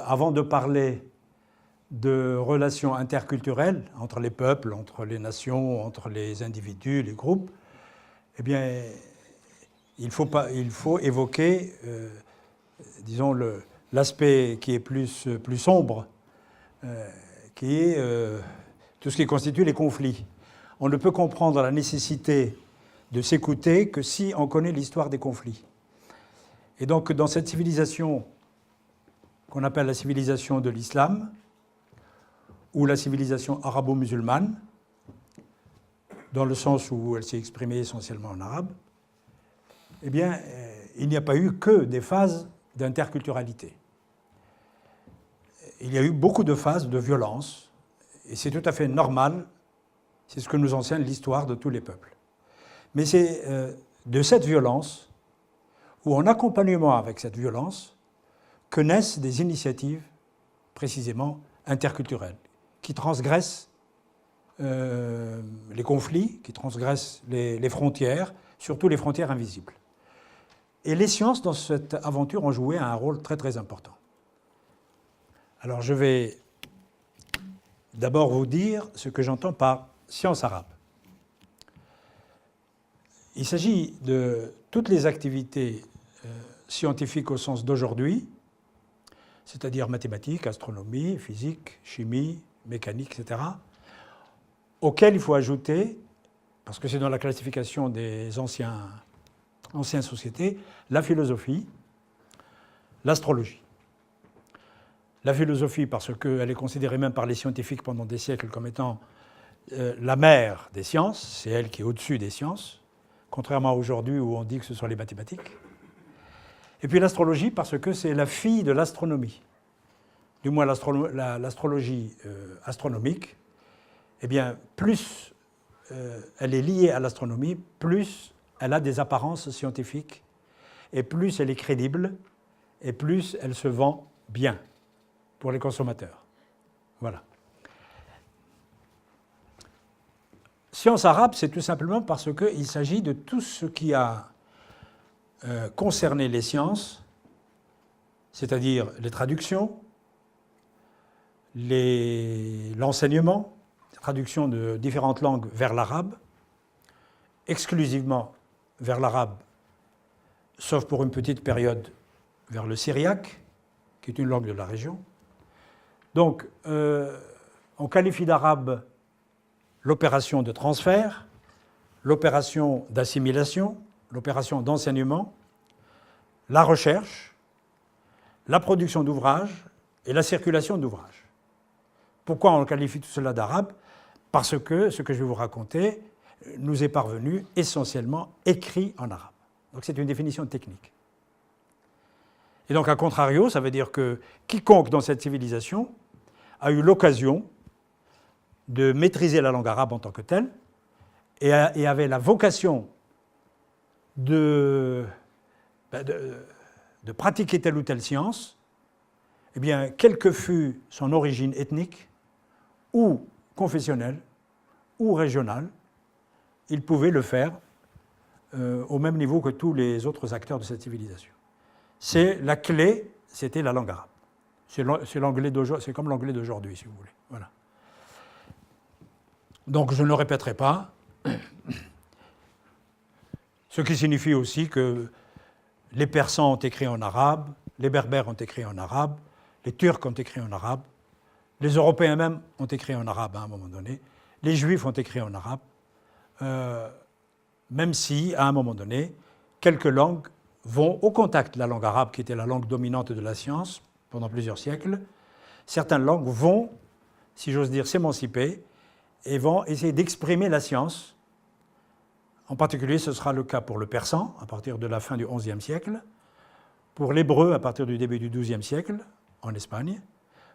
avant de parler de relations interculturelles entre les peuples, entre les nations, entre les individus, les groupes, eh bien, il faut évoquer, disons, l'aspect qui est plus sombre, qui est tout ce qui constitue les conflits. On ne peut comprendre la nécessité de s'écouter que si on connaît l'histoire des conflits. Et donc, dans cette civilisation qu'on appelle la civilisation de l'islam, ou la civilisation arabo-musulmane, dans le sens où elle s'est exprimée essentiellement en arabe, eh bien, il n'y a pas eu que des phases d'interculturalité. Il y a eu beaucoup de phases de violence, et c'est tout à fait normal, c'est ce que nous enseigne l'histoire de tous les peuples. Mais c'est de cette violence, ou en accompagnement avec cette violence, que naissent des initiatives précisément interculturelles, qui transgressent les conflits, qui transgressent les frontières, surtout les frontières invisibles. Et les sciences, dans cette aventure, ont joué un rôle très très important. Alors je vais d'abord vous dire ce que j'entends par science arabe. Il s'agit de toutes les activités scientifiques au sens d'aujourd'hui, c'est-à-dire mathématiques, astronomie, physique, chimie, mécanique, etc., auxquelles il faut ajouter, parce que c'est dans la classification des anciennes sociétés, la philosophie, l'astrologie. La philosophie, parce qu'elle est considérée même par les scientifiques pendant des siècles comme étant la mère des sciences, c'est elle qui est au-dessus des sciences, contrairement à aujourd'hui où on dit que ce sont les mathématiques. Et puis l'astrologie, parce que c'est la fille de l'astronomie. Du moins l'astrologie astronomique, eh bien, plus elle est liée à l'astronomie, plus elle a des apparences scientifiques, et plus elle est crédible, et plus elle se vend bien pour les consommateurs. Voilà. Science arabe, c'est tout simplement parce qu'il s'agit de tout ce qui a concerné les sciences, c'est-à-dire les traductions, l'enseignement, traduction de différentes langues vers l'arabe, exclusivement vers l'arabe, sauf pour une petite période vers le syriaque, qui est une langue de la région. Donc, on qualifie d'arabe l'opération de transfert, l'opération d'assimilation, l'opération d'enseignement, la recherche, la production d'ouvrages et la circulation d'ouvrages. Pourquoi on qualifie tout cela d'arabe? Parce que ce que je vais vous raconter nous est parvenu essentiellement écrit en arabe. Donc c'est une définition technique. Et donc, à contrario, ça veut dire que quiconque dans cette civilisation a eu l'occasion de maîtriser la langue arabe en tant que telle et avait la vocation de pratiquer telle ou telle science, eh bien, quelle que fût son origine ethnique ou confessionnelle ou régionale, il pouvait le faire au même niveau que tous les autres acteurs de cette civilisation. La clé, c'était la langue arabe. C'est comme l'anglais d'aujourd'hui, si vous voulez. Voilà. Donc, je ne le répéterai pas. Ce qui signifie aussi que les Persans ont écrit en arabe, les Berbères ont écrit en arabe, les Turcs ont écrit en arabe, les Européens même ont écrit en arabe à un moment donné, les Juifs ont écrit en arabe, même si, à un moment donné, quelques langues vont au contact de la langue arabe, qui était la langue dominante de la science pendant plusieurs siècles. Certaines langues vont, si j'ose dire, s'émanciper et vont essayer d'exprimer la science. En particulier, ce sera le cas pour le persan, à partir de la fin du XIe siècle, pour l'hébreu à partir du début du XIIe siècle, en Espagne,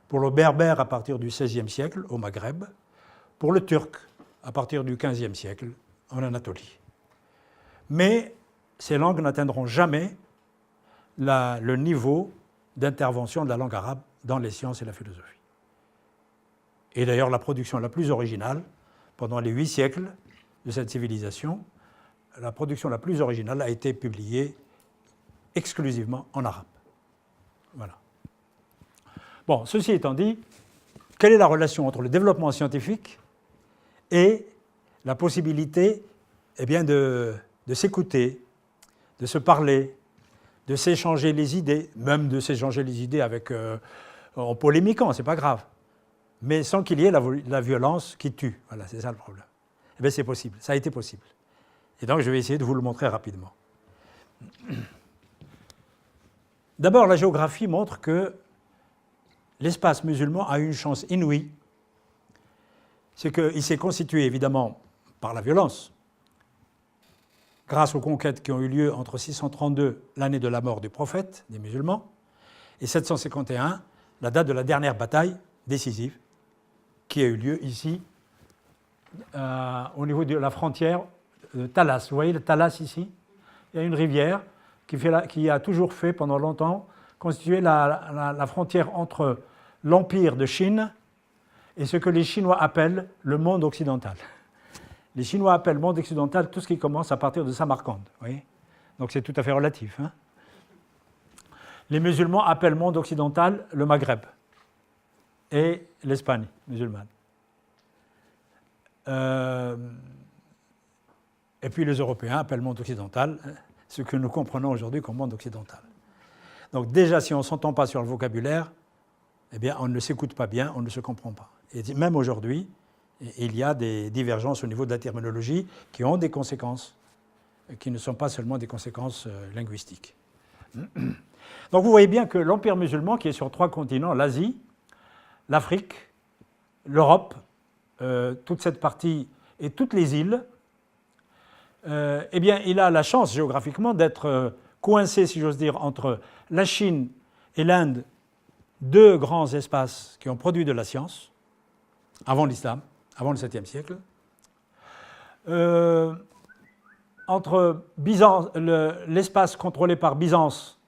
pour le berbère à partir du XVIe siècle, au Maghreb, pour le turc à partir du XVe siècle, en Anatolie. Mais ces langues n'atteindront jamais le niveau d'intervention de la langue arabe dans les sciences et la philosophie. Et d'ailleurs, la production la plus originale, pendant les 8 siècles de cette civilisation, la production la plus originale a été publiée exclusivement en arabe. Voilà. Bon, ceci étant dit, quelle est la relation entre le développement scientifique et la possibilité de s'écouter, de se parler, de s'échanger les idées, même de s'échanger les idées en polémiquant, c'est pas grave, mais sans qu'il y ait la violence qui tue. Voilà, c'est ça le problème. Eh bien, c'est possible, ça a été possible. Et donc, je vais essayer de vous le montrer rapidement. D'abord, la géographie montre que l'espace musulman a eu une chance inouïe. C'est qu'il s'est constitué, évidemment, par la violence, grâce aux conquêtes qui ont eu lieu entre 632, l'année de la mort du prophète, des musulmans, et 751, la date de la dernière bataille décisive, qui a eu lieu ici, au niveau de la frontière de Talas. Vous voyez le Talas ici? Il y a une rivière qui a toujours fait, pendant longtemps, constituer la frontière entre l'empire de Chine et ce que les Chinois appellent le monde occidental. Les Chinois appellent monde occidental tout ce qui commence à partir de Samarcande. Vous voyez? Donc c'est tout à fait relatif. Hein? Les musulmans appellent monde occidental le Maghreb et l'Espagne musulmane. Et puis les Européens appellent monde occidental ce que nous comprenons aujourd'hui comme monde occidental. Donc déjà, si on ne s'entend pas sur le vocabulaire, eh bien, on ne s'écoute pas bien, on ne se comprend pas. Et même aujourd'hui, il y a des divergences au niveau de la terminologie qui ont des conséquences, qui ne sont pas seulement des conséquences linguistiques. Donc vous voyez bien que l'Empire musulman, qui est sur 3 continents, l'Asie, l'Afrique, l'Europe, toute cette partie et toutes les îles, eh bien, il a la chance géographiquement d'être coincé, si j'ose dire, entre la Chine et l'Inde, 2 grands espaces qui ont produit de la science, avant l'islam, avant le 7e siècle, entre l'espace contrôlé par Byzance,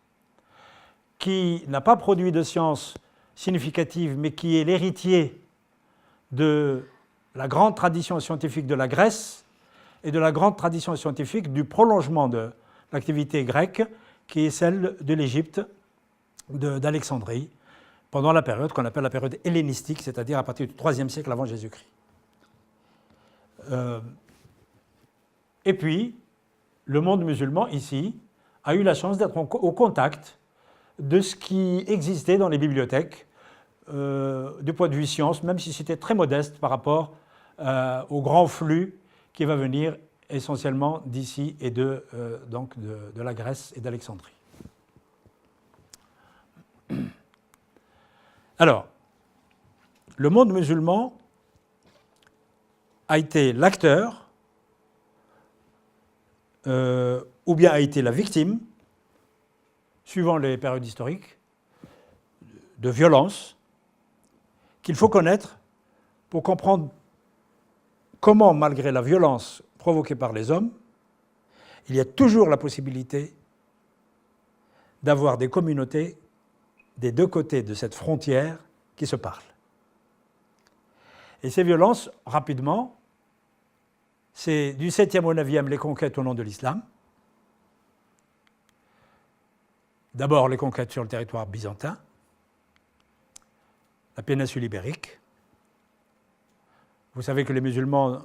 qui n'a pas produit de science significative, mais qui est l'héritier de la grande tradition scientifique de la Grèce et de la grande tradition scientifique du prolongement de l'activité grecque, qui est celle de l'Égypte, d'Alexandrie, pendant la période qu'on appelle la période hellénistique, c'est-à-dire à partir du IIIe siècle avant Jésus-Christ. Et puis, le monde musulman, ici, a eu la chance d'être au contact de ce qui existait dans les bibliothèques, du point de vue science, même si c'était très modeste par rapport au grand flux qui va venir essentiellement d'ici et de la Grèce et d'Alexandrie. Alors, le monde musulman a été l'acteur, ou bien a été la victime, suivant les périodes historiques, de violences qu'il faut connaître pour comprendre comment, malgré la violence provoquée par les hommes, il y a toujours la possibilité d'avoir des communautés des 2 côtés de cette frontière qui se parlent. Et ces violences, rapidement, c'est du 7e au 9e les conquêtes au nom de l'islam. D'abord les conquêtes sur le territoire byzantin, la péninsule ibérique. Vous savez que les musulmans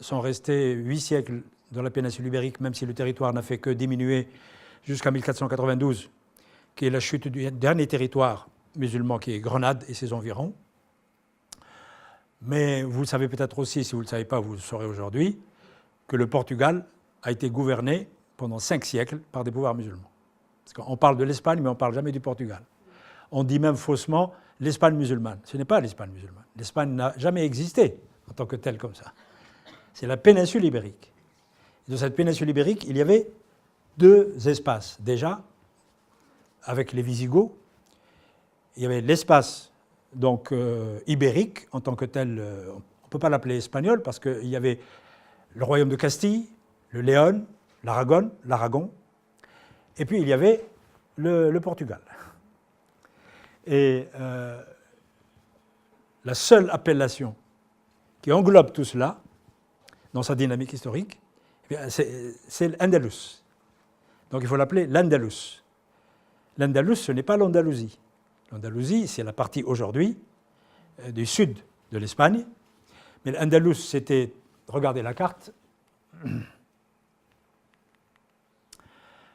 sont restés 8 siècles dans la péninsule ibérique, même si le territoire n'a fait que diminuer jusqu'à 1492, qui est la chute du dernier territoire musulman, qui est Grenade et ses environs. Mais vous le savez peut-être aussi, si vous ne le savez pas, vous le saurez aujourd'hui, que le Portugal a été gouverné pendant 5 siècles par des pouvoirs musulmans. Parce qu'on parle de l'Espagne, mais on ne parle jamais du Portugal. On dit même faussement l'Espagne musulmane. Ce n'est pas l'Espagne musulmane. L'Espagne n'a jamais existé en tant que telle comme ça. C'est la péninsule ibérique. Et dans cette péninsule ibérique, il y avait 2 espaces. Déjà, avec les Visigoths, il y avait l'espace donc ibérique en tant que tel. On ne peut pas l'appeler espagnol parce qu'il y avait le royaume de Castille, le Léon, l'Aragon, et puis il y avait le Portugal. Et la seule appellation qui englobe tout cela dans sa dynamique historique, c'est l'Andalus. Donc il faut l'appeler l'Andalus. L'Andalus, ce n'est pas l'Andalousie. L'Andalousie, c'est la partie aujourd'hui du sud de l'Espagne. Mais l'Andalous, c'était, regardez la carte,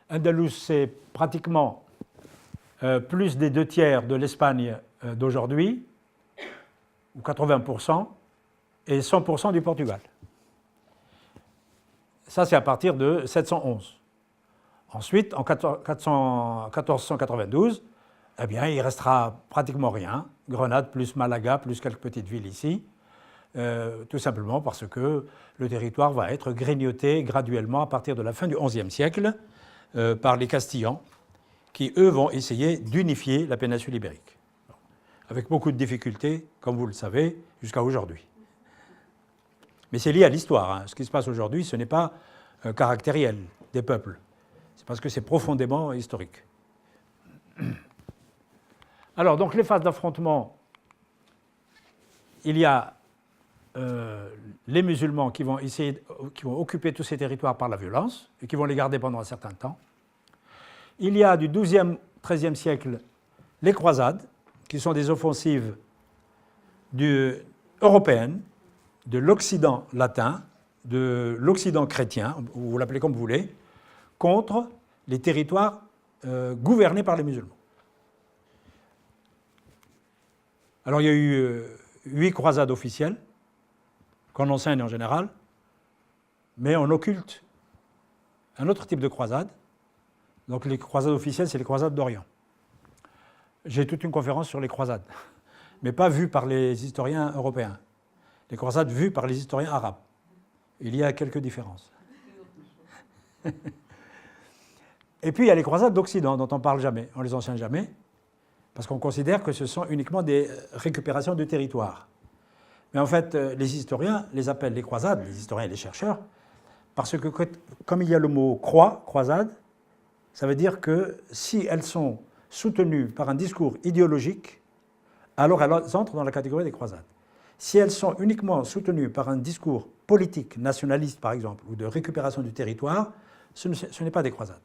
Andalous, c'est pratiquement plus des 2/3 de l'Espagne d'aujourd'hui, ou 80%, et 100% du Portugal. Ça, c'est à partir de 711. Ensuite, en 1492, eh bien, il restera pratiquement rien. Grenade plus Malaga plus quelques petites villes ici, tout simplement parce que le territoire va être grignoté graduellement à partir de la fin du XIe siècle par les Castillans, qui, eux, vont essayer d'unifier la péninsule ibérique, avec beaucoup de difficultés, comme vous le savez, jusqu'à aujourd'hui. Mais c'est lié à l'histoire. Hein. Ce qui se passe aujourd'hui, ce n'est pas caractériel des peuples. C'est parce que c'est profondément historique. Alors, donc, les phases d'affrontement, il y a les musulmans qui vont occuper tous ces territoires par la violence et qui vont les garder pendant un certain temps. Il y a du XIIe, XIIIe siècle les croisades, qui sont des offensives européennes, de l'Occident latin, de l'Occident chrétien, vous l'appelez comme vous voulez, contre les territoires gouvernés par les musulmans. Alors il y a eu 8 croisades officielles, qu'on enseigne en général, mais on occulte un autre type de croisade. Donc les croisades officielles, c'est les croisades d'Orient. J'ai toute une conférence sur les croisades, mais pas vues par les historiens européens. Les croisades vues par les historiens arabes. Il y a quelques différences. Et puis il y a les croisades d'Occident, dont on ne parle jamais, on ne les enseigne jamais, parce qu'on considère que ce sont uniquement des récupérations de territoire. Mais en fait, les historiens les appellent les croisades, les historiens et les chercheurs, parce que comme il y a le mot croisade, ça veut dire que si elles sont soutenues par un discours idéologique, alors elles entrent dans la catégorie des croisades. Si elles sont uniquement soutenues par un discours politique, nationaliste par exemple, ou de récupération du territoire, ce n'est pas des croisades.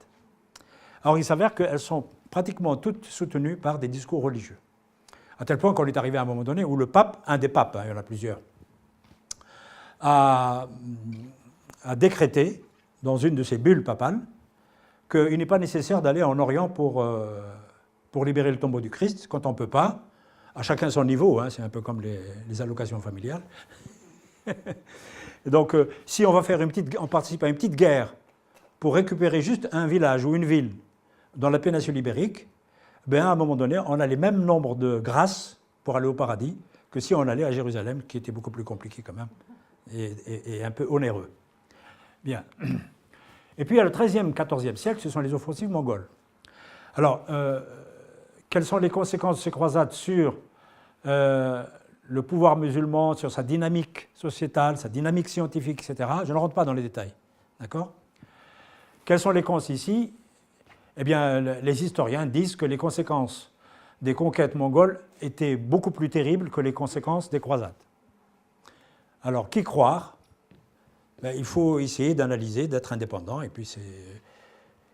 Alors il s'avère qu'elles sont pratiquement toutes soutenues par des discours religieux. À tel point qu'on est arrivé à un moment donné où le pape, un des papes, hein, il y en a plusieurs, a décrété, dans une de ses bulles papales, qu'il n'est pas nécessaire d'aller en Orient pour libérer le tombeau du Christ, quand on ne peut pas, à chacun son niveau, hein, c'est un peu comme les allocations familiales. Et donc, si on participe à une petite guerre pour récupérer juste un village ou une ville dans la péninsule ibérique, ben à un moment donné, on a les mêmes nombres de grâces pour aller au paradis que si on allait à Jérusalem, qui était beaucoup plus compliqué quand même, et un peu onéreux. Bien. Et puis, à le XIIIe, XIVe siècle, ce sont les offensives mongoles. Alors, quelles sont les conséquences de ces croisades sur le pouvoir musulman, sur sa dynamique sociétale, sa dynamique scientifique, etc. Je ne rentre pas dans les détails. D'accord ? Quelles sont les conséquences ici ? Eh bien, les historiens disent que les conséquences des conquêtes mongoles étaient beaucoup plus terribles que les conséquences des croisades. Alors, qui croire ? Ben, il faut essayer d'analyser, d'être indépendant. Et puis, c'est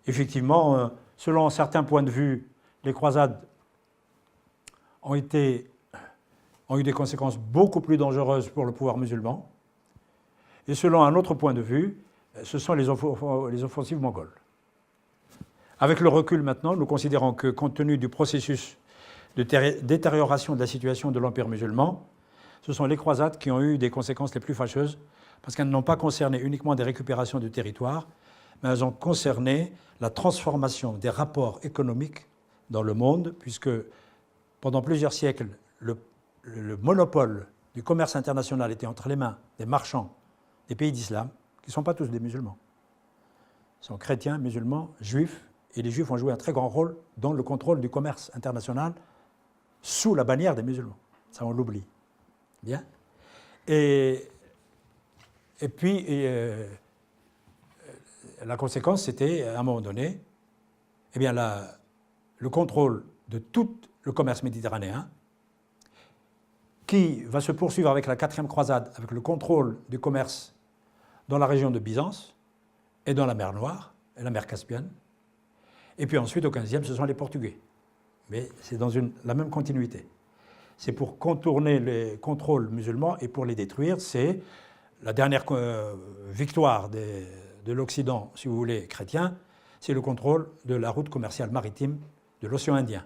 effectivement, selon certains points de vue, les croisades ont eu des conséquences beaucoup plus dangereuses pour le pouvoir musulman. Et selon un autre point de vue, ce sont les offensives mongoles. Avec le recul maintenant, nous considérons que, compte tenu du processus de détérioration de la situation de l'Empire musulman, ce sont les croisades qui ont eu des conséquences les plus fâcheuses, parce qu'elles n'ont pas concerné uniquement des récupérations de territoire, mais elles ont concerné la transformation des rapports économiques dans le monde, puisque pendant plusieurs siècles, le monopole du commerce international était entre les mains des marchands des pays d'islam, qui ne sont pas tous des musulmans. Ils sont chrétiens, musulmans, juifs, et les juifs ont joué un très grand rôle dans le contrôle du commerce international sous la bannière des musulmans. Ça, on l'oublie. Bien. Et puis, la conséquence, c'était, à un moment donné, eh bien, le contrôle de tout le commerce méditerranéen, qui va se poursuivre avec la 4e croisade, avec le contrôle du commerce dans la région de Byzance et dans la mer Noire et la mer Caspienne. Et puis ensuite, au XVe, ce sont les Portugais mais c'est dans la même continuité. C'est pour contourner les contrôles musulmans et pour les détruire. C'est la dernière victoire de l'Occident, si vous voulez, chrétien, c'est le contrôle de la route commerciale maritime de l'océan Indien.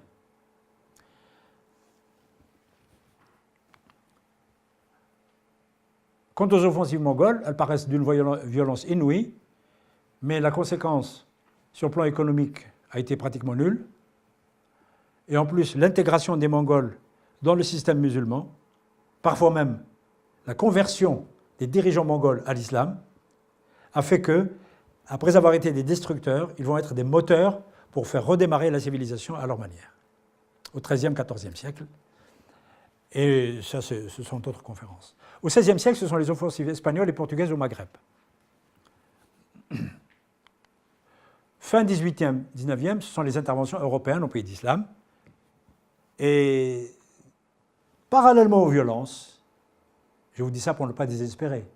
Quant aux offensives mongoles, elles paraissent d'une violence inouïe, mais la conséquence sur le plan économique a été pratiquement nulle. Et en plus, l'intégration des Mongols dans le système musulman, parfois même la conversion des dirigeants mongols à l'islam, a fait que, après avoir été des destructeurs, ils vont être des moteurs pour faire redémarrer la civilisation à leur manière, au XIIIe, XIVe siècle. Et ça, ce sont d'autres conférences. Au XVIe siècle, ce sont les offensives espagnoles et portugaises au Maghreb. Fin XVIIIe, XIXe, ce sont les interventions européennes au pays d'islam. Et parallèlement aux violences, je vous dis ça pour ne pas désespérer,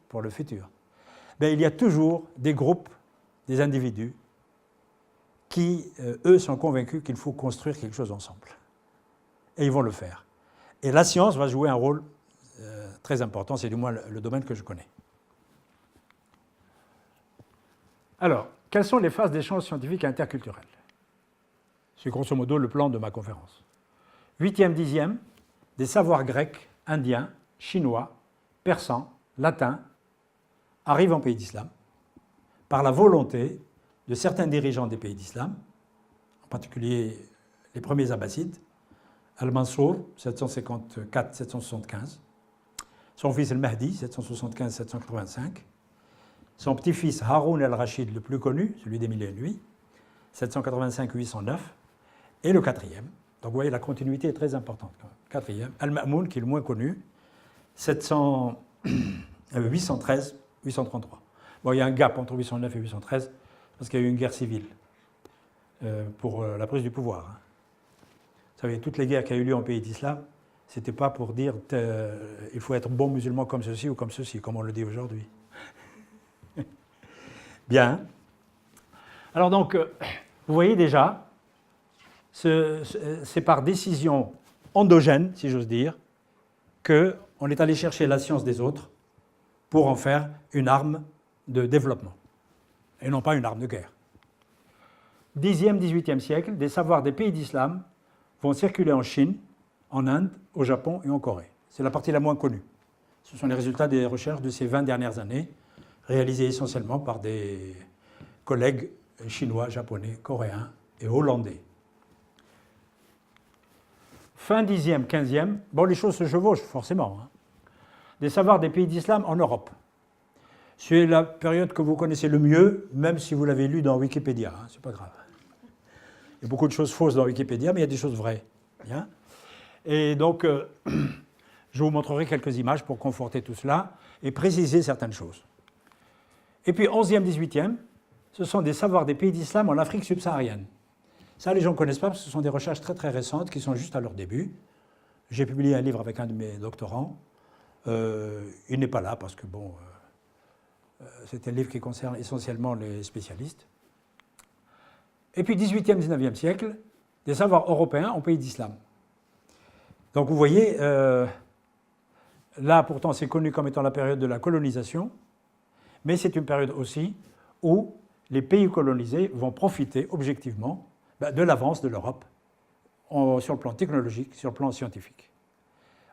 pour le futur, ben, il y a toujours des groupes, des individus qui, eux, sont convaincus qu'il faut construire quelque chose ensemble. Et ils vont le faire. Et la science va jouer un rôle très important, c'est du moins le domaine que je connais. Alors, quelles sont les phases d'échange scientifique et interculturel? C'est grosso modo le plan de ma conférence. 8e, 10e, des savoirs grecs, indiens, chinois, persans, latins arrivent en pays d'islam par la volonté de certains dirigeants des pays d'islam, en particulier les premiers abbassides, Al-Mansour, 754-775, son fils Al-Mahdi, 775-785, son petit-fils Haroun al-Rachid, le plus connu, celui des Mille et une nuits, 785-809, et le quatrième. Donc vous voyez, la continuité est très importante. Quatrième, Al-Ma'moun, qui est le moins connu, 813-833. Bon, il y a un gap entre 809 et 813, parce qu'il y a eu une guerre civile pour la prise du pouvoir. Vous savez, toutes les guerres qui ont eu lieu en pays d'islam, ce n'était pas pour dire il faut être bon musulman comme ceci ou comme ceci, comme on le dit aujourd'hui. Bien. Alors donc, vous voyez déjà, c'est par décision endogène, si j'ose dire, qu'on est allé chercher la science des autres pour en faire une arme de développement, et non pas une arme de guerre. 10e, 18e siècle, des savoirs des pays d'islam vont circuler en Chine, en Inde, au Japon et en Corée. C'est la partie la moins connue. Ce sont les résultats des recherches de ces 20 dernières années, réalisées essentiellement par des collègues chinois, japonais, coréens et hollandais. Fin 10e, 15e, bon, les choses se chevauchent forcément. Des savoirs des pays d'islam en Europe. C'est la période que vous connaissez le mieux, même si vous l'avez lu dans Wikipédia, c'est pas grave. Il y a beaucoup de choses fausses dans Wikipédia, mais il y a des choses vraies. Bien. Et donc, je vous montrerai quelques images pour conforter tout cela et préciser certaines choses. Et puis, 11e, 18e, ce sont des savoirs des pays d'islam en Afrique subsaharienne. Ça, les gens ne connaissent pas parce que ce sont des recherches très très récentes qui sont juste à leur début. J'ai publié un livre avec un de mes doctorants. Il n'est pas là parce que, bon, c'est un livre qui concerne essentiellement les spécialistes. Et puis, 18e, 19e siècle, des savoirs européens en pays d'islam. Donc, vous voyez, là, pourtant, c'est connu comme étant la période de la colonisation, mais c'est une période aussi où les pays colonisés vont profiter objectivement de l'avance de l'Europe sur le plan technologique, sur le plan scientifique.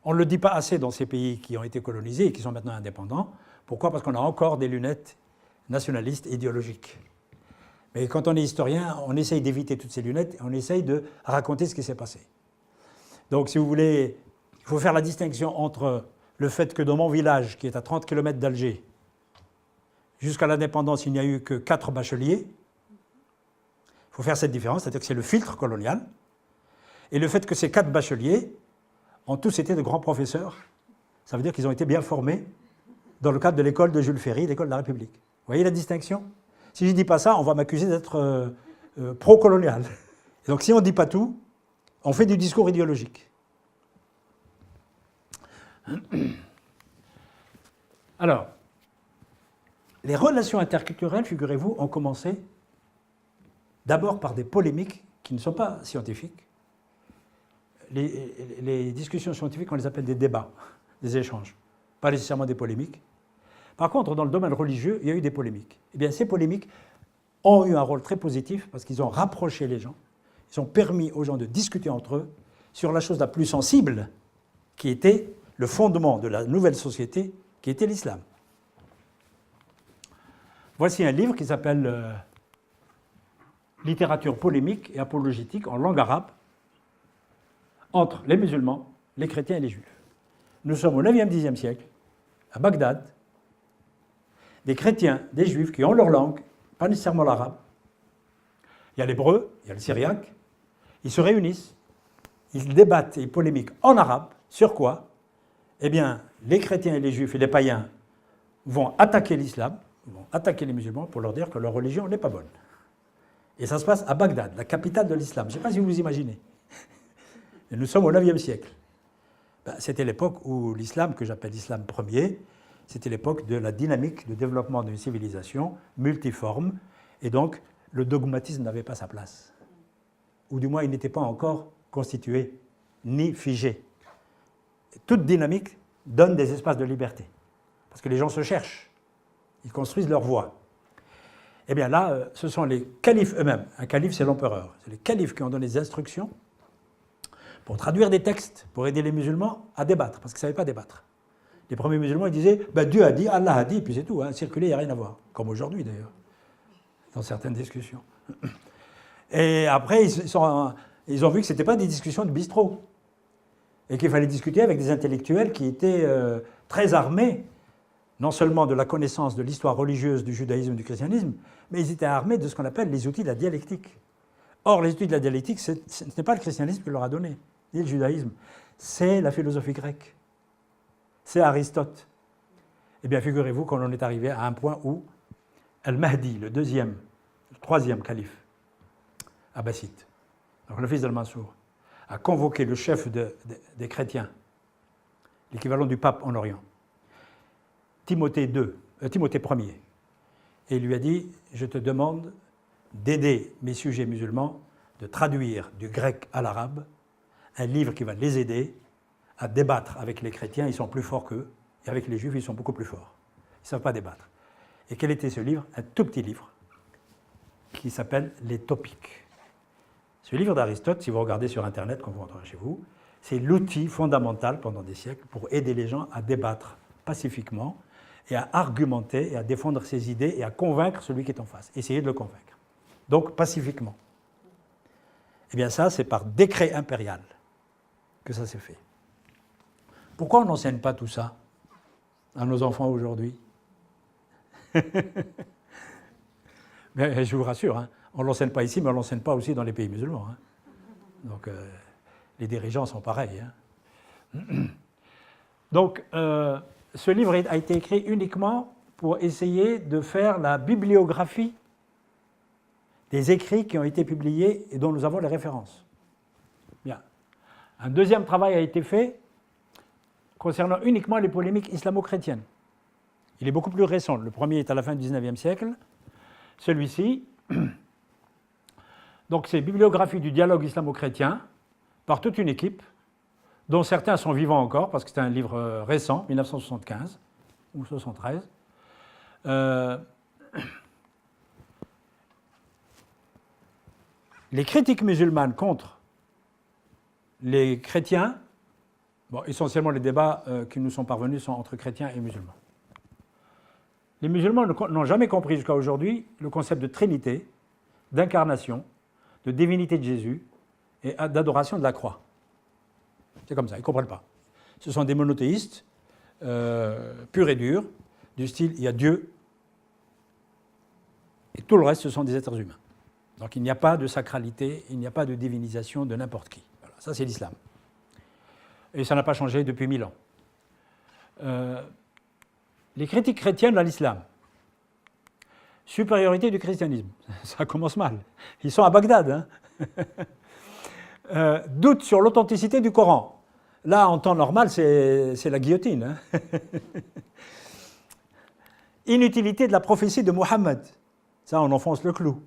On ne le dit pas assez dans ces pays qui ont été colonisés et qui sont maintenant indépendants. Pourquoi? Parce qu'on a encore des lunettes nationalistes idéologiques. Mais quand on est historien, on essaye d'éviter toutes ces lunettes et on essaye de raconter ce qui s'est passé. Donc, si vous voulez, il faut faire la distinction entre le fait que dans mon village, qui est à 30 km d'Alger, jusqu'à l'indépendance, il n'y a eu que 4 bacheliers. Il faut faire cette différence, c'est-à-dire que c'est le filtre colonial. Et le fait que ces 4 bacheliers ont tous été de grands professeurs, ça veut dire qu'ils ont été bien formés dans le cadre de l'école de Jules Ferry, l'école de la République. Vous voyez la distinction? Si je ne dis pas ça, on va m'accuser d'être pro-colonial. Et donc si on ne dit pas tout, on fait du discours idéologique. Alors, les relations interculturelles, figurez-vous, ont commencé d'abord par des polémiques qui ne sont pas scientifiques, les discussions scientifiques, on les appelle des débats, des échanges, pas nécessairement des polémiques. Par contre, dans le domaine religieux, il y a eu des polémiques. Eh bien, ces polémiques ont eu un rôle très positif parce qu'ils ont rapproché les gens, ils ont permis aux gens de discuter entre eux sur la chose la plus sensible, qui était le fondement de la nouvelle société, qui était l'islam. Voici un livre qui s'appelle Littérature polémique et apologétique en langue arabe entre les musulmans, les chrétiens et les juifs. Nous sommes au 9e, 10e siècle, à Bagdad, des chrétiens, des juifs qui ont leur langue, pas nécessairement l'arabe. Il y a l'hébreu, il y a le syriaque. Ils se réunissent, ils débattent et polémiquent en arabe. Sur quoi? Eh bien, les chrétiens et les juifs et les païens vont attaquer l'islam, vont attaquer les musulmans pour leur dire que leur religion n'est pas bonne. Et ça se passe à Bagdad, la capitale de l'islam. Je ne sais pas si vous vous imaginez. Et nous sommes au 9e siècle. C'était l'époque où l'islam, que j'appelle l'islam premier, c'était l'époque de la dynamique de développement d'une civilisation multiforme, et donc le dogmatisme n'avait pas sa place. Ou du moins, il n'était pas encore constitué, ni figé. Toute dynamique donne des espaces de liberté, parce que les gens se cherchent, ils construisent leur voie. Eh bien là, ce sont les califes eux-mêmes. Un calife, c'est l'empereur. C'est les califes qui ont donné des instructions pour traduire des textes, pour aider les musulmans à débattre, parce qu'ils ne savaient pas débattre. Les premiers musulmans, ils disaient Dieu a dit, Allah a dit, puis c'est tout, hein, circuler, il n'y a rien à voir. Comme aujourd'hui d'ailleurs, dans certaines discussions. Et après, ils ont vu que ce n'était pas des discussions de bistrot, et qu'il fallait discuter avec des intellectuels qui étaient très armés, non seulement de la connaissance de l'histoire religieuse du judaïsme et du christianisme, mais ils étaient armés de ce qu'on appelle les outils de la dialectique. Or, les outils de la dialectique, ce n'est pas le christianisme qui leur a donné, ni le judaïsme, c'est la philosophie grecque. C'est Aristote. Eh bien, figurez-vous qu'on en est arrivé à un point où Al-Mahdi, le troisième calife abbasside, donc le fils d'Al-Mansour, a convoqué le chef des chrétiens, l'équivalent du pape en Orient, Timothée Ier, et il lui a dit « Je te demande d'aider mes sujets musulmans de traduire du grec à l'arabe un livre qui va les aider à débattre avec les chrétiens, ils sont plus forts qu'eux, et avec les juifs, ils sont beaucoup plus forts. Ils ne savent pas débattre. » Et quel était ce livre? Un tout petit livre qui s'appelle « Les Topiques ». Ce livre d'Aristote, si vous regardez sur Internet quand vous rentrez chez vous, c'est l'outil fondamental pendant des siècles pour aider les gens à débattre pacifiquement et à argumenter et à défendre ses idées et à convaincre celui qui est en face. Essayer de le convaincre. Donc pacifiquement. Eh bien ça, c'est par décret impérial que ça s'est fait. Pourquoi on n'enseigne pas tout ça à nos enfants aujourd'hui? Mais je vous rassure, hein, on ne l'enseigne pas ici, mais on ne l'enseigne pas aussi dans les pays musulmans. Hein. Donc les dirigeants sont pareils. Hein. Donc ce livre a été écrit uniquement pour essayer de faire la bibliographie des écrits qui ont été publiés et dont nous avons les références. Bien. Un deuxième travail a été fait concernant uniquement les polémiques islamo-chrétiennes. Il est beaucoup plus récent. Le premier est à la fin du XIXe siècle. Celui-ci, donc c'est bibliographie du dialogue islamo-chrétien par toute une équipe, dont certains sont vivants encore, parce que c'est un livre récent, 1975 ou 1973. Les critiques musulmanes contre les chrétiens, bon, essentiellement les débats qui nous sont parvenus sont entre chrétiens et musulmans. Les musulmans n'ont jamais compris jusqu'à aujourd'hui le concept de trinité, d'incarnation, de divinité de Jésus et d'adoration de la croix. C'est comme ça, ils ne comprennent pas. Ce sont des monothéistes purs et durs, du style il y a Dieu et tout le reste ce sont des êtres humains. Donc il n'y a pas de sacralité, il n'y a pas de divinisation de n'importe qui. Voilà, ça c'est l'islam. Et ça n'a pas changé depuis 1000 ans. Les critiques chrétiennes à l'islam. Supériorité du christianisme. Ça commence mal. Ils sont à Bagdad. Hein. Doute sur l'authenticité du Coran. Là, en temps normal, c'est la guillotine. Hein. Inutilité de la prophétie de Mohammed. Ça, on enfonce le clou.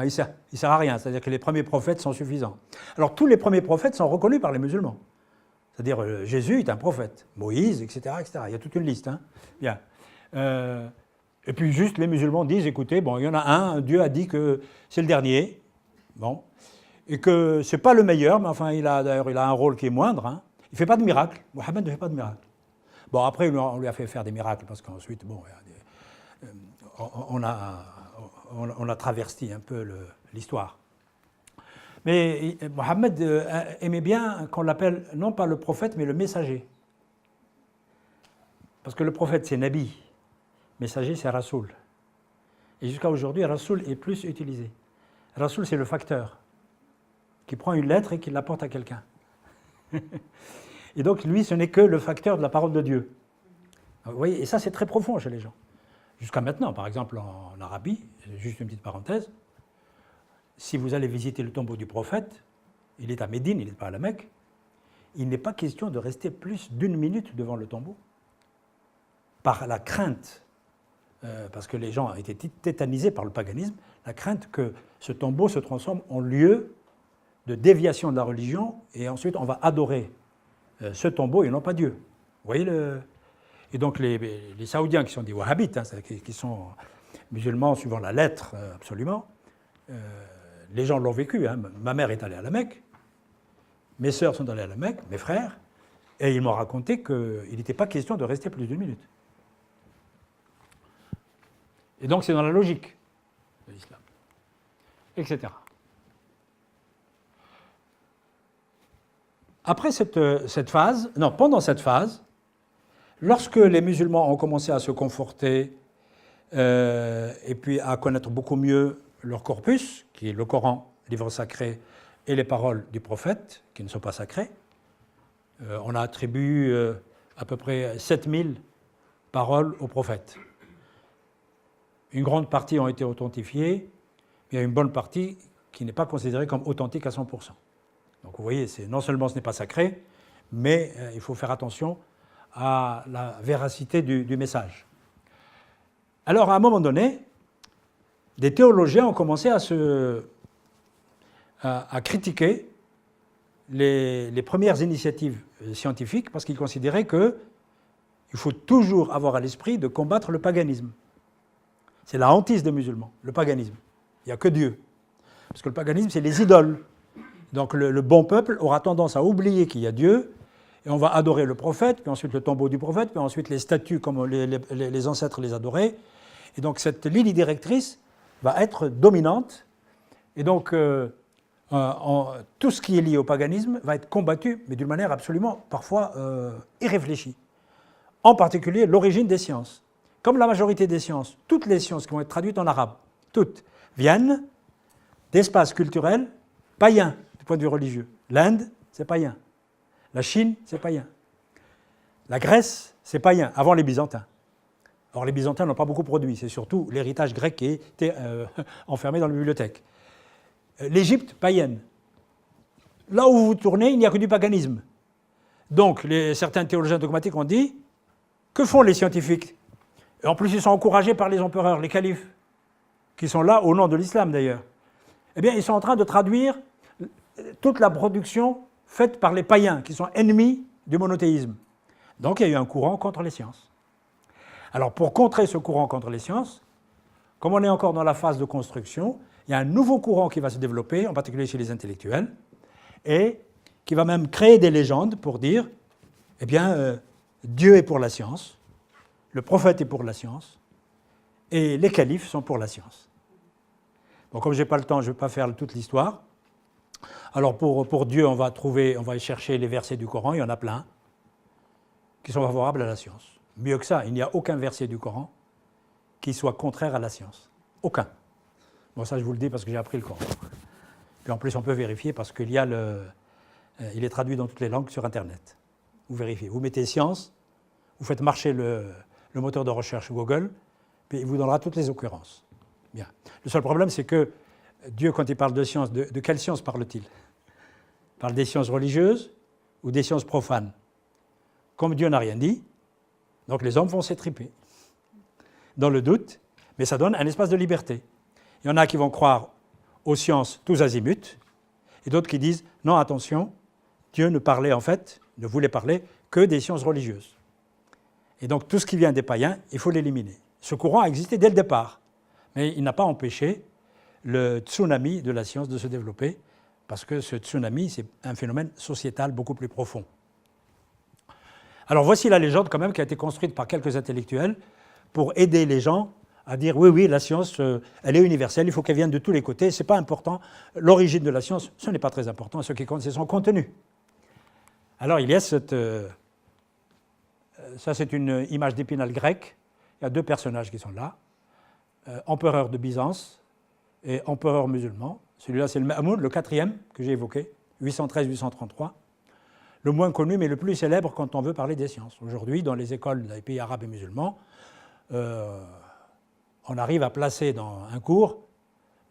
Il ne sert à rien, c'est-à-dire que les premiers prophètes sont suffisants. Alors tous les premiers prophètes sont reconnus par les musulmans. C'est-à-dire Jésus est un prophète, Moïse, etc., etc. Il y a toute une liste. Hein. Bien. Et puis juste les musulmans disent, écoutez, bon, il y en a un, Dieu a dit que c'est le dernier, bon, et que c'est pas le meilleur, mais enfin d'ailleurs il a un rôle qui est moindre. Hein. Il ne fait pas de miracle. Mohammed ne fait pas de miracle. Bon, après on lui a fait faire des miracles parce qu'ensuite, bon, on a traversé un peu l'histoire. Mais Mohammed aimait bien qu'on l'appelle non pas le prophète, mais le messager. Parce que le prophète, c'est Nabi. Messager, c'est Rasoul. Et jusqu'à aujourd'hui, Rasoul est plus utilisé. Rasoul, c'est le facteur qui prend une lettre et qui l'apporte à quelqu'un. Et donc, lui, ce n'est que le facteur de la parole de Dieu. Vous voyez, et ça, c'est très profond chez les gens. Jusqu'à maintenant, par exemple, en Arabie, juste une petite parenthèse, si vous allez visiter le tombeau du prophète, il est à Médine, il n'est pas à la Mecque, il n'est pas question de rester plus d'1 minute devant le tombeau, par la crainte, parce que les gens ont été tétanisés par le paganisme, la crainte que ce tombeau se transforme en lieu de déviation de la religion, et ensuite on va adorer ce tombeau et non pas Dieu. Vous voyez Et donc les Saoudiens qui sont des wahhabites, hein, qui sont musulmans suivant la lettre absolument, les gens l'ont vécu. Hein. Ma mère est allée à la Mecque, mes sœurs sont allées à la Mecque, mes frères, et ils m'ont raconté qu'il n'était pas question de rester plus d'1 minute. Et donc c'est dans la logique de l'islam, etc. Après cette phase, non, pendant cette phase, lorsque les musulmans ont commencé à se conforter et puis à connaître beaucoup mieux leur corpus, qui est le Coran, livre sacré, et les paroles du prophète, qui ne sont pas sacrées, on a attribué à peu près 7000 paroles au prophète. Une grande partie ont été authentifiées, mais il y a une bonne partie qui n'est pas considérée comme authentique à 100%. Donc vous voyez, non seulement ce n'est pas sacré, mais il faut faire attention à la véracité du message. Alors à un moment donné, des théologiens ont commencé à critiquer les premières initiatives scientifiques parce qu'ils considéraient qu'il faut toujours avoir à l'esprit de combattre le paganisme. C'est la hantise des musulmans, le paganisme. Il n'y a que Dieu. Parce que le paganisme, c'est les idoles. Donc le bon peuple aura tendance à oublier qu'il y a Dieu, et on va adorer le prophète, puis ensuite le tombeau du prophète, puis ensuite les statues comme les ancêtres les adoraient. Et donc cette ligne directrice va être dominante, et donc tout ce qui est lié au paganisme va être combattu, mais d'une manière absolument parfois irréfléchie. En particulier l'origine des sciences. Comme la majorité des sciences, toutes les sciences qui vont être traduites en arabe, toutes viennent d'espaces culturels païens du point de vue religieux. L'Inde, c'est païen. La Chine, c'est païen. La Grèce, c'est païen, avant les Byzantins. Or, les Byzantins n'ont pas beaucoup produit, c'est surtout l'héritage grec qui était enfermé dans la bibliothèque. L'Égypte, païenne. Là où vous tournez, il n'y a que du paganisme. Donc, certains théologiens dogmatiques ont dit, que font les scientifiques? Et en plus, ils sont encouragés par les empereurs, les califes, qui sont là au nom de l'islam d'ailleurs. Eh bien, ils sont en train de traduire toute la production faite par les païens, qui sont ennemis du monothéisme. Donc, il y a eu un courant contre les sciences. Alors, pour contrer ce courant contre les sciences, comme on est encore dans la phase de construction, il y a un nouveau courant qui va se développer, en particulier chez les intellectuels, et qui va même créer des légendes pour dire, eh bien, Dieu est pour la science, le prophète est pour la science, et les califes sont pour la science. Bon, comme je n'ai pas le temps, je ne vais pas faire toute l'histoire. Alors pour Dieu, on va chercher les versets du Coran, il y en a plein, qui sont favorables à la science. Mieux que ça, il n'y a aucun verset du Coran qui soit contraire à la science. Aucun. Bon, ça je vous le dis parce que j'ai appris le Coran. Puis en plus, on peut vérifier parce qu'il y a il est traduit dans toutes les langues sur Internet. Vous vérifiez. Vous mettez science, vous faites marcher le moteur de recherche Google, puis il vous donnera toutes les occurrences. Bien. Le seul problème, c'est que Dieu, quand il parle de science, de quelle science parle-t-il? Il parle des sciences religieuses ou des sciences profanes? Comme Dieu n'a rien dit, donc les hommes vont s'étriper dans le doute, mais ça donne un espace de liberté. Il y en a qui vont croire aux sciences tous azimuts, et d'autres qui disent non, attention, Dieu ne parlait en fait, ne voulait parler que des sciences religieuses. Et donc tout ce qui vient des païens, il faut l'éliminer. Ce courant a existé dès le départ, mais il n'a pas empêché le tsunami de la science de se développer, parce que ce tsunami, c'est un phénomène sociétal beaucoup plus profond. Alors voici la légende quand même qui a été construite par quelques intellectuels pour aider les gens à dire oui, oui, la science, elle est universelle, il faut qu'elle vienne de tous les côtés, ce n'est pas important. L'origine de la science, ce n'est pas très important, ce qui compte, c'est son contenu. Alors il y a cette... ça, c'est une image d'Épinal grecque. Il y a deux personnages qui sont là, empereur de Byzance et empereur musulman. Celui-là, c'est le Mamoun, le quatrième que j'ai évoqué, 813-833. Le moins connu, mais le plus célèbre quand on veut parler des sciences. Aujourd'hui, dans les écoles des pays arabes et musulmans, on arrive à placer dans un cours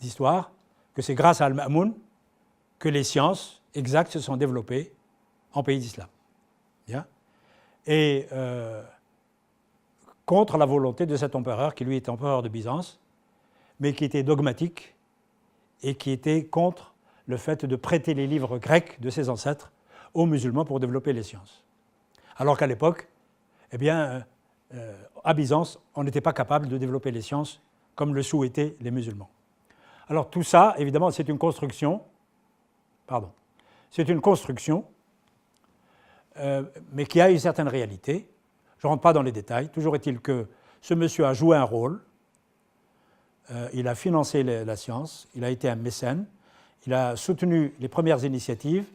d'histoire que c'est grâce à Al-Ma'moun que les sciences exactes se sont développées en pays d'islam. Bien. Et contre la volonté de cet empereur, qui lui était empereur de Byzance, mais qui était dogmatique et qui était contre le fait de prêter les livres grecs de ses ancêtres aux musulmans pour développer les sciences. Alors qu'à l'époque, eh bien, à Byzance, on n'était pas capable de développer les sciences comme le souhaitaient les musulmans. Alors tout ça, évidemment, c'est une construction, mais qui a une certaine réalité. Je ne rentre pas dans les détails. Toujours est-il que ce monsieur a joué un rôle. Il a financé la science, il a été un mécène, il a soutenu les premières initiatives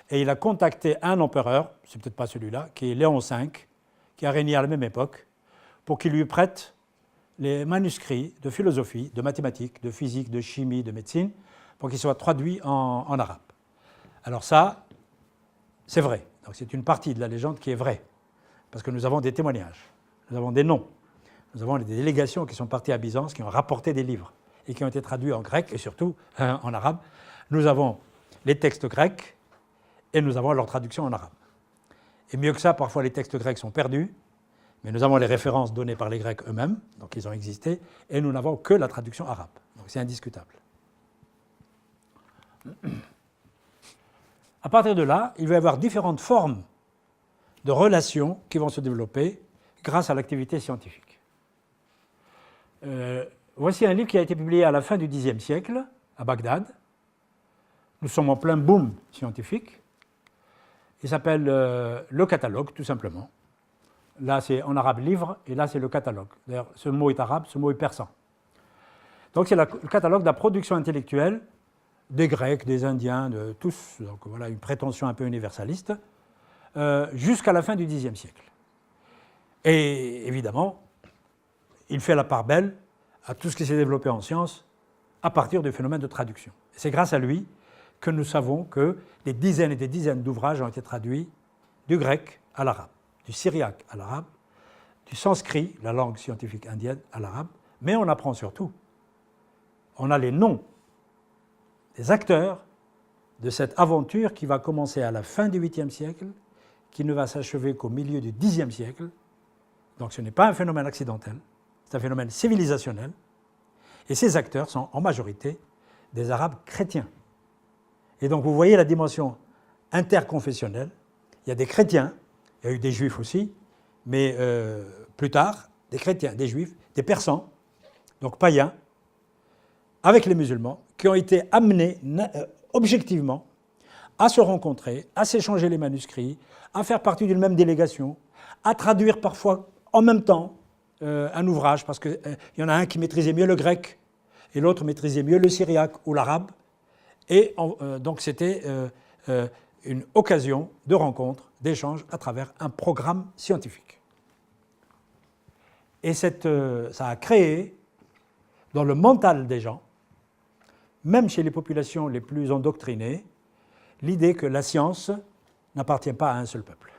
et il a contacté un empereur, c'est peut-être pas celui-là, qui est Léon V, qui a régné à la même époque, pour qu'il lui prête les manuscrits de philosophie, de mathématiques, de physique, de chimie, de médecine, pour qu'ils soient traduits en arabe. Alors ça, c'est vrai. Donc c'est une partie de la légende qui est vraie, parce que nous avons des témoignages, nous avons des noms, nous avons des délégations qui sont parties à Byzance, qui ont rapporté des livres et qui ont été traduits en grec et surtout en arabe. Nous avons les textes grecs et nous avons leur traduction en arabe. Et mieux que ça, parfois les textes grecs sont perdus, mais nous avons les références données par les Grecs eux-mêmes, donc ils ont existé, et nous n'avons que la traduction arabe. Donc c'est indiscutable. À partir de là, il va y avoir différentes formes de relations qui vont se développer grâce à l'activité scientifique. Voici un livre qui a été publié à la fin du Xe siècle, à Bagdad. Nous sommes en plein boom scientifique. Il s'appelle le catalogue, tout simplement. Là, c'est en arabe livre, et là, c'est le catalogue. D'ailleurs, ce mot est arabe, ce mot est persan. Donc, c'est le catalogue de la production intellectuelle des Grecs, des Indiens, de tous. Donc, voilà, une prétention un peu universaliste, jusqu'à la fin du Xe siècle. Et évidemment, il fait la part belle à tout ce qui s'est développé en sciences à partir du phénomène de traduction. Et c'est grâce à lui que nous savons que des dizaines et des dizaines d'ouvrages ont été traduits du grec à l'arabe, du syriaque à l'arabe, du sanskrit, la langue scientifique indienne, à l'arabe, mais on apprend surtout. On a les noms des acteurs de cette aventure qui va commencer à la fin du 8e siècle, qui ne va s'achever qu'au milieu du 10e siècle. Donc ce n'est pas un phénomène accidentel, c'est un phénomène civilisationnel. Et ces acteurs sont en majorité des Arabes chrétiens. Et donc vous voyez la dimension interconfessionnelle. Il y a des chrétiens, il y a eu des juifs aussi, mais plus tard, des chrétiens, des juifs, des persans, donc païens, avec les musulmans, qui ont été amenés objectivement à se rencontrer, à s'échanger les manuscrits, à faire partie d'une même délégation, à traduire parfois en même temps un ouvrage, parce qu'il y en a un qui maîtrisait mieux le grec et l'autre maîtrisait mieux le syriaque ou l'arabe. Et donc c'était une occasion de rencontre, d'échange à travers un programme scientifique. Et ça a créé dans le mental des gens, même chez les populations les plus endoctrinées, l'idée que la science n'appartient pas à un seul peuple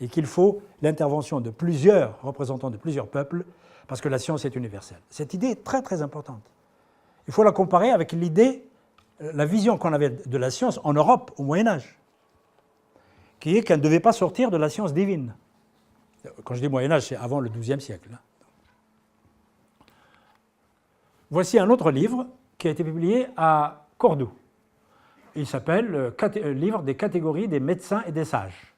et qu'il faut l'intervention de plusieurs représentants de plusieurs peuples parce que la science est universelle. Cette idée est très très importante. Il faut la comparer avec l'idée, la vision qu'on avait de la science en Europe au Moyen-Âge, qui est qu'elle ne devait pas sortir de la science divine. Quand je dis Moyen-Âge, c'est avant le XIIe siècle. Voici un autre livre qui a été publié à Cordoue. Il s'appelle Livre des catégories des médecins et des sages.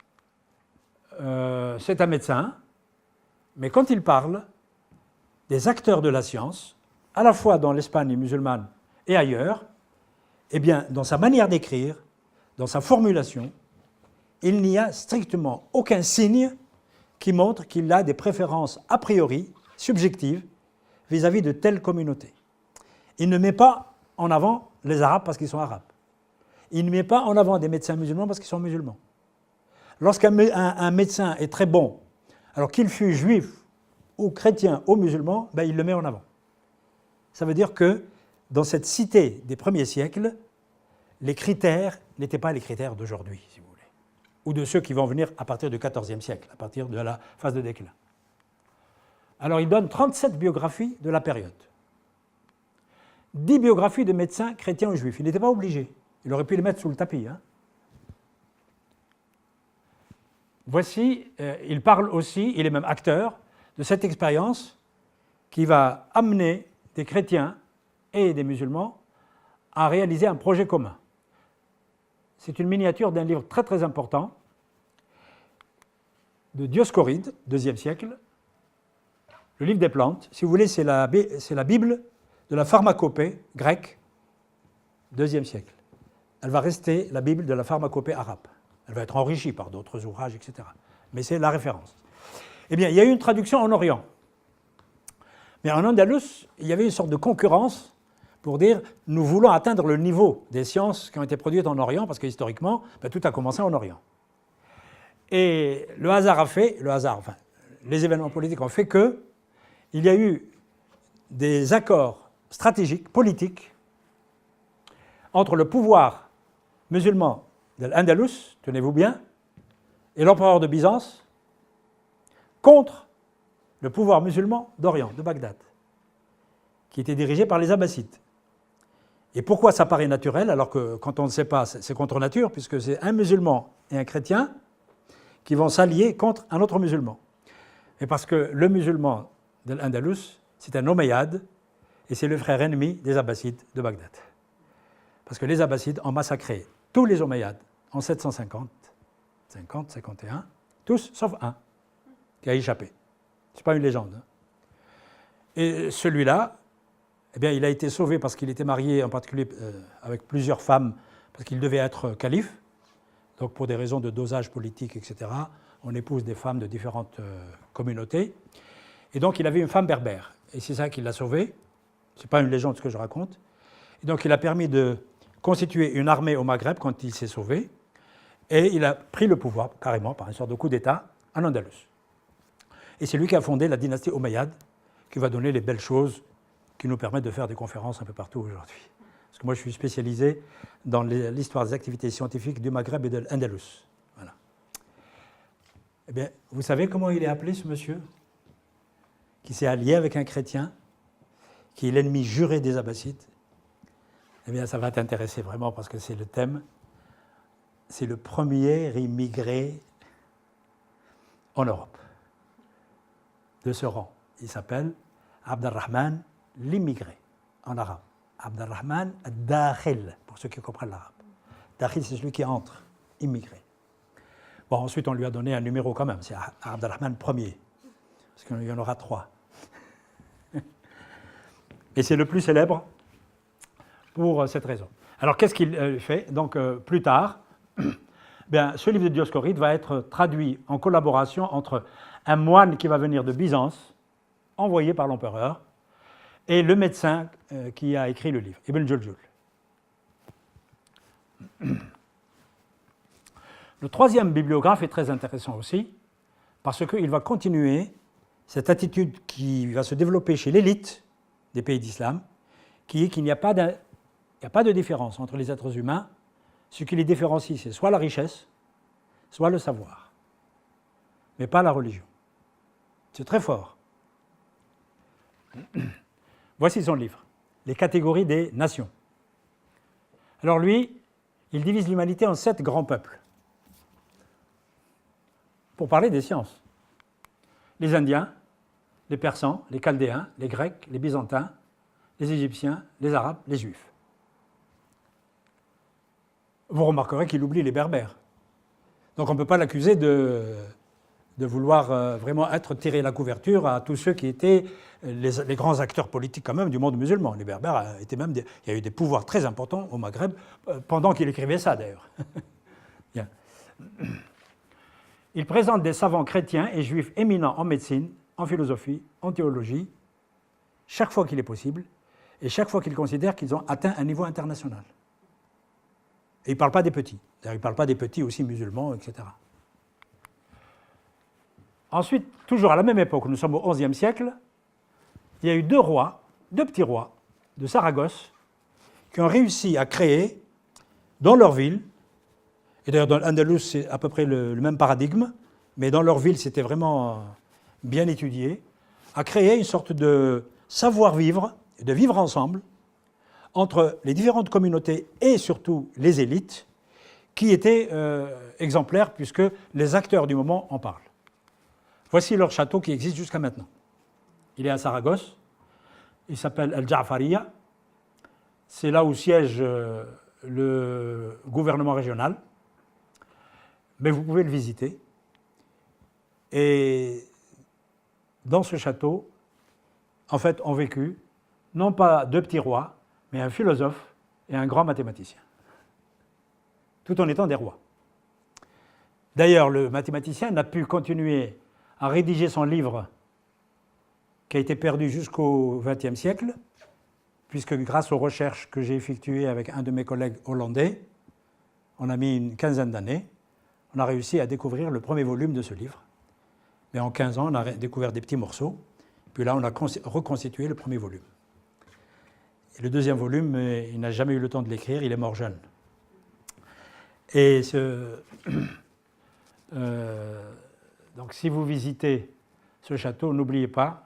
C'est un médecin, mais quand il parle des acteurs de la science, à la fois dans l'Espagne musulmane et ailleurs, eh bien, dans sa manière d'écrire, dans sa formulation, il n'y a strictement aucun signe qui montre qu'il a des préférences a priori, subjectives, vis-à-vis de telle communauté. Il ne met pas en avant les Arabes parce qu'ils sont Arabes. Il ne met pas en avant des médecins musulmans parce qu'ils sont musulmans. Lorsqu'un médecin est très bon, alors qu'il fût juif ou chrétien ou musulman, ben, il le met en avant. Ça veut dire que dans cette cité des premiers siècles, les critères n'étaient pas les critères d'aujourd'hui, si vous voulez, ou de ceux qui vont venir à partir du XIVe siècle, à partir de la phase de déclin. Alors il donne 37 biographies de la période. 10 biographies de médecins chrétiens ou juifs. Il n'était pas obligé. Il aurait pu les mettre sous le tapis. Hein. Voici, il parle aussi, il est même acteur, de cette expérience qui va amener des chrétiens et des musulmans à réaliser un projet commun. C'est une miniature d'un livre très très important de Dioscoride, IIe siècle, le livre des plantes. Si vous voulez, c'est la Bible de la pharmacopée grecque, IIe siècle. Elle va rester la Bible de la pharmacopée arabe. Elle va être enrichie par d'autres ouvrages, etc. Mais c'est la référence. Eh bien, il y a eu une traduction en Orient. Mais en Andalus, il y avait une sorte de concurrence pour dire nous voulons atteindre le niveau des sciences qui ont été produites en Orient, parce que historiquement, ben, tout a commencé en Orient. Et le hasard a fait, les événements politiques ont fait que il y a eu des accords stratégiques, politiques, entre le pouvoir musulman de l'Andalus, tenez-vous bien, et l'empereur de Byzance, contre le pouvoir musulman d'Orient, de Bagdad, qui était dirigé par les Abbassides. Et pourquoi ça paraît naturel, alors que quand on ne sait pas, c'est contre nature, puisque c'est un musulman et un chrétien qui vont s'allier contre un autre musulman. Mais parce que le musulman de l'Andalus, c'est un Omeyyade, et c'est le frère ennemi des Abbassides de Bagdad. Parce que les Abbassides ont massacré tous les Omeyyades en 750, 51, tous sauf un, qui a échappé. Ce n'est pas une légende. Hein. Et celui-là, eh bien, il a été sauvé parce qu'il était marié en particulier avec plusieurs femmes, parce qu'il devait être calife. Donc pour des raisons de dosage politique, etc., on épouse des femmes de différentes communautés. Et donc il avait une femme berbère. Et c'est ça qui l'a sauvé. Ce n'est pas une légende ce que je raconte. Et donc il a permis de constituer une armée au Maghreb quand il s'est sauvé. Et il a pris le pouvoir, carrément, par une sorte de coup d'État, en Andalus. Et c'est lui qui a fondé la dynastie Omeyyade, qui va donner les belles choses qui nous permettent de faire des conférences un peu partout aujourd'hui. Parce que moi, je suis spécialisé dans l'histoire des activités scientifiques du Maghreb et de l'Andalus. Voilà. Eh bien, vous savez comment il est appelé, ce monsieur, qui s'est allié avec un chrétien, qui est l'ennemi juré des Abbassides? Eh bien, ça va t'intéresser vraiment, parce que c'est le thème. C'est le premier immigré en Europe de ce rang. Il s'appelle Abd al-Rahman l'immigré en arabe. Abd al-Rahman al-Dakhil, pour ceux qui comprennent l'arabe. Dakhil, c'est celui qui entre, immigré. Bon, ensuite, on lui a donné un numéro quand même, c'est Abd al-Rahman Ier, parce qu'il y en aura 3. Et c'est le plus célèbre pour cette raison. Alors, qu'est-ce qu'il fait? Donc, plus tard, bien, ce livre de Dioscoride va être traduit en collaboration entre un moine qui va venir de Byzance, envoyé par l'empereur, et le médecin qui a écrit le livre, Ibn Juljul. Le troisième bibliographe est très intéressant aussi, parce qu'il va continuer cette attitude qui va se développer chez l'élite des pays d'islam, qui est qu'il n'y a pas de différence entre les êtres humains. Ce qui les différencie, c'est soit la richesse, soit le savoir, mais pas la religion. C'est très fort. Voici son livre, Les catégories des nations. Alors lui, il divise l'humanité en 7 grands peuples, pour parler des sciences. Les Indiens, les Persans, les Chaldéens, les Grecs, les Byzantins, les Égyptiens, les Arabes, les Juifs. Vous remarquerez qu'il oublie les Berbères. Donc on ne peut pas l'accuser de vouloir vraiment tirer la couverture à tous ceux qui étaient les grands acteurs politiques quand même du monde musulman. Les Berbères étaient même il y a eu des pouvoirs très importants au Maghreb pendant qu'il écrivait ça d'ailleurs. Bien. Il présente des savants chrétiens et juifs éminents en médecine, en philosophie, en théologie, chaque fois qu'il est possible, et chaque fois qu'il considère qu'ils ont atteint un niveau international. Et il ne parle pas des petits. D'ailleurs, il ne parle pas des petits aussi musulmans, etc. Ensuite, toujours à la même époque, nous sommes au XIe siècle, il y a eu deux petits rois de Saragosse, qui ont réussi à créer dans leur ville, et d'ailleurs dans l'Andalous c'est à peu près le même paradigme, mais dans leur ville c'était vraiment bien étudié, à créer une sorte de savoir-vivre, de vivre ensemble, entre les différentes communautés et surtout les élites, qui étaient exemplaires puisque les acteurs du moment en parlent. Voici leur château qui existe jusqu'à maintenant. Il est à Saragosse, il s'appelle Al-Ja'fariya, c'est là où siège le gouvernement régional, mais vous pouvez le visiter. Et dans ce château, en fait, ont vécu non pas deux petits rois, mais un philosophe et un grand mathématicien, tout en étant des rois. D'ailleurs, le mathématicien n'a pu continuer à rédiger son livre qui a été perdu jusqu'au XXe siècle, puisque grâce aux recherches que j'ai effectuées avec un de mes collègues hollandais, on a mis une quinzaine d'années, on a réussi à découvrir le premier volume de ce livre. Mais en 15 ans, on a découvert des petits morceaux, puis là, on a reconstitué le premier volume. Et le deuxième volume, il n'a jamais eu le temps de l'écrire, il est mort jeune. Et donc si vous visitez ce château, n'oubliez pas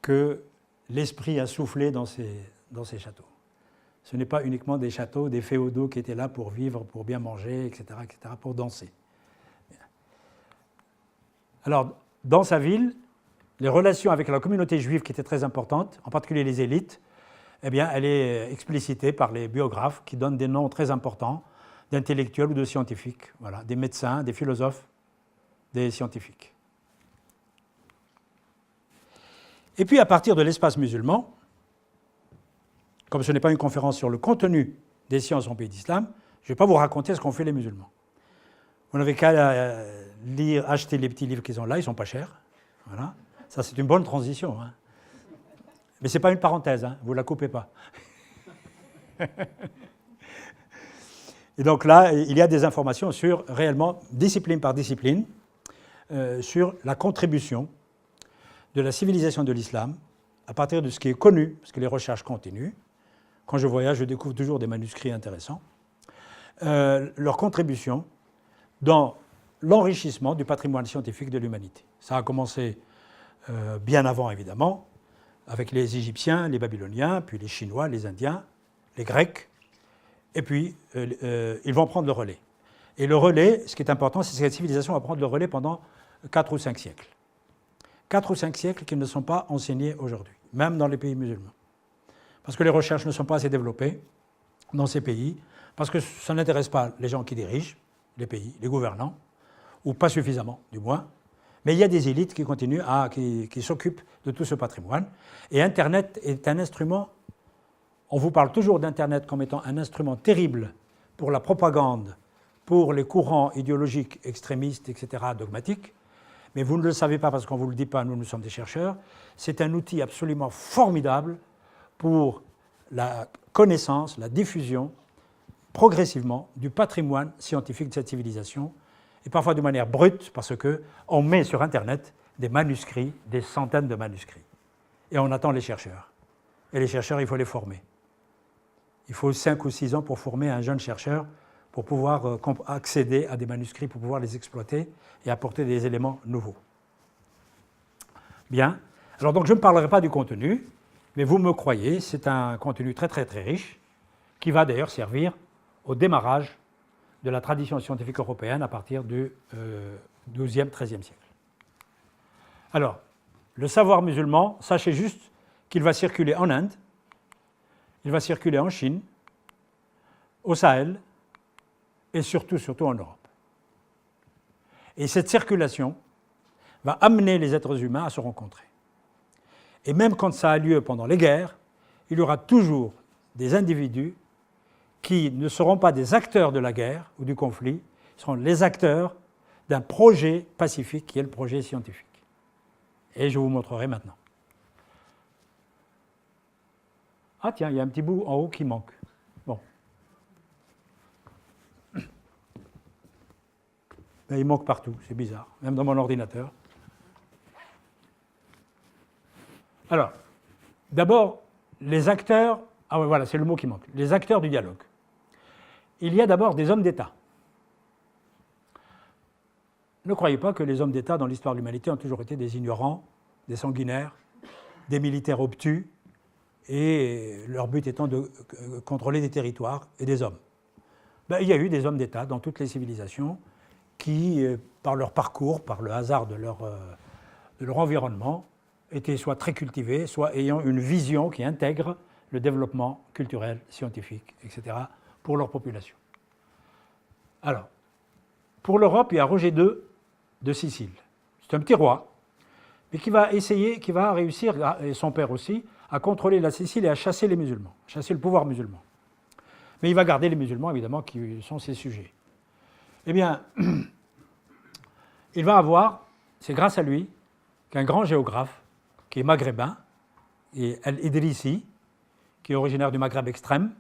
que l'esprit a soufflé dans ces châteaux. Ce n'est pas uniquement des châteaux, des féodaux qui étaient là pour vivre, pour bien manger, etc., pour danser. Alors, dans sa ville, les relations avec la communauté juive qui étaient très importantes, en particulier les élites, eh bien, elle est explicitée par les biographes qui donnent des noms très importants d'intellectuels ou de scientifiques, voilà, des médecins, des philosophes, des scientifiques. Et puis, à partir de l'espace musulman, comme ce n'est pas une conférence sur le contenu des sciences en pays d'islam, je ne vais pas vous raconter ce qu'ont fait les musulmans. Vous n'avez qu'à acheter les petits livres qu'ils ont là, ils ne sont pas chers. Voilà. Ça, c'est une bonne transition. Hein. Mais ce n'est pas une parenthèse, hein, vous ne la coupez pas. Et donc là, il y a des informations sur, réellement, discipline par discipline, sur la contribution de la civilisation de l'islam à partir de ce qui est connu, parce que les recherches continuent. Quand je voyage, je découvre toujours des manuscrits intéressants. Leur contribution dans l'enrichissement du patrimoine scientifique de l'humanité. Ça a commencé bien avant, évidemment, avec les Égyptiens, les Babyloniens, puis les Chinois, les Indiens, les Grecs, et puis ils vont prendre le relais. Et le relais, ce qui est important, c'est que cette civilisation va prendre le relais pendant 4 ou 5 siècles. 4 ou 5 siècles qui ne sont pas enseignés aujourd'hui, même dans les pays musulmans. Parce que les recherches ne sont pas assez développées dans ces pays, parce que ça n'intéresse pas les gens qui dirigent les pays, les gouvernants, ou pas suffisamment, du moins. Mais il y a des élites qui continuent qui s'occupent de tout ce patrimoine. Et Internet est un instrument, on vous parle toujours d'Internet comme étant un instrument terrible pour la propagande, pour les courants idéologiques extrémistes, etc., dogmatiques, mais vous ne le savez pas parce qu'on ne vous le dit pas, nous sommes des chercheurs. C'est un outil absolument formidable pour la connaissance, la diffusion, progressivement, du patrimoine scientifique de cette civilisation, et parfois de manière brute, parce qu'on met sur Internet des manuscrits, des centaines de manuscrits. Et on attend les chercheurs. Et les chercheurs, il faut les former. Il faut 5 ou 6 ans pour former un jeune chercheur, pour pouvoir accéder à des manuscrits, pour pouvoir les exploiter et apporter des éléments nouveaux. Bien. Alors donc je ne parlerai pas du contenu, mais vous me croyez, c'est un contenu très très très riche, qui va d'ailleurs servir au démarrage de la tradition scientifique européenne à partir du XIIe, XIIIe siècle. Alors, le savoir musulman, sachez juste qu'il va circuler en Inde, il va circuler en Chine, au Sahel et surtout en Europe. Et cette circulation va amener les êtres humains à se rencontrer. Et même quand ça a lieu pendant les guerres, il y aura toujours des individus qui ne seront pas des acteurs de la guerre ou du conflit, ils seront les acteurs d'un projet pacifique qui est le projet scientifique. Et je vous montrerai maintenant. Ah tiens, il y a un petit bout en haut qui manque. Bon. Mais il manque partout, c'est bizarre, même dans mon ordinateur. Alors, d'abord, les acteurs, ah oui, voilà, c'est le mot qui manque, les acteurs du dialogue. Il y a d'abord des hommes d'État. Ne croyez pas que les hommes d'État dans l'histoire de l'humanité ont toujours été des ignorants, des sanguinaires, des militaires obtus, et leur but étant de contrôler des territoires et des hommes. Ben, il y a eu des hommes d'État dans toutes les civilisations qui, par leur parcours, par le hasard de leur environnement, étaient soit très cultivés, soit ayant une vision qui intègre le développement culturel, scientifique, etc., pour leur population. Alors, pour l'Europe, il y a Roger II de Sicile. C'est un petit roi, mais qui va réussir, et son père aussi, à contrôler la Sicile et à chasser les musulmans, chasser le pouvoir musulman. Mais il va garder les musulmans, évidemment, qui sont ses sujets. Eh bien, il va avoir, c'est grâce à lui, qu'un grand géographe, qui est maghrébin, et El-Idrissi, qui est originaire du Maghreb extrême,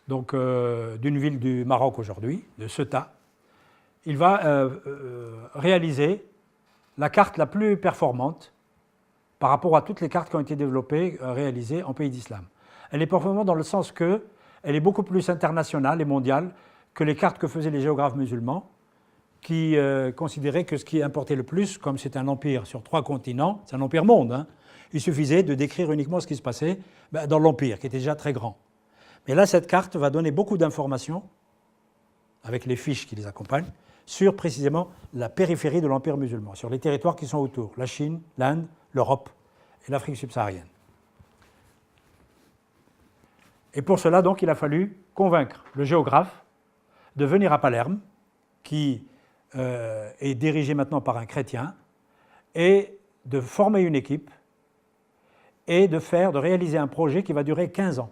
donc d'une ville du Maroc aujourd'hui, de Ceuta, il va réaliser la carte la plus performante par rapport à toutes les cartes qui ont été développées, réalisées en pays d'islam. Elle est performante dans le sens qu'elle est beaucoup plus internationale et mondiale que les cartes que faisaient les géographes musulmans, qui considéraient que ce qui importait le plus, comme c'est un empire sur 3 continents, c'est un empire monde, hein, il suffisait de décrire uniquement ce qui se passait dans l'empire, qui était déjà très grand. Mais là, cette carte va donner beaucoup d'informations, avec les fiches qui les accompagnent, sur précisément la périphérie de l'empire musulman, sur les territoires qui sont autour, la Chine, l'Inde, l'Europe et l'Afrique subsaharienne. Et pour cela, donc, il a fallu convaincre le géographe de venir à Palerme, qui est dirigé maintenant par un chrétien, et de former une équipe et de réaliser un projet qui va durer 15 ans.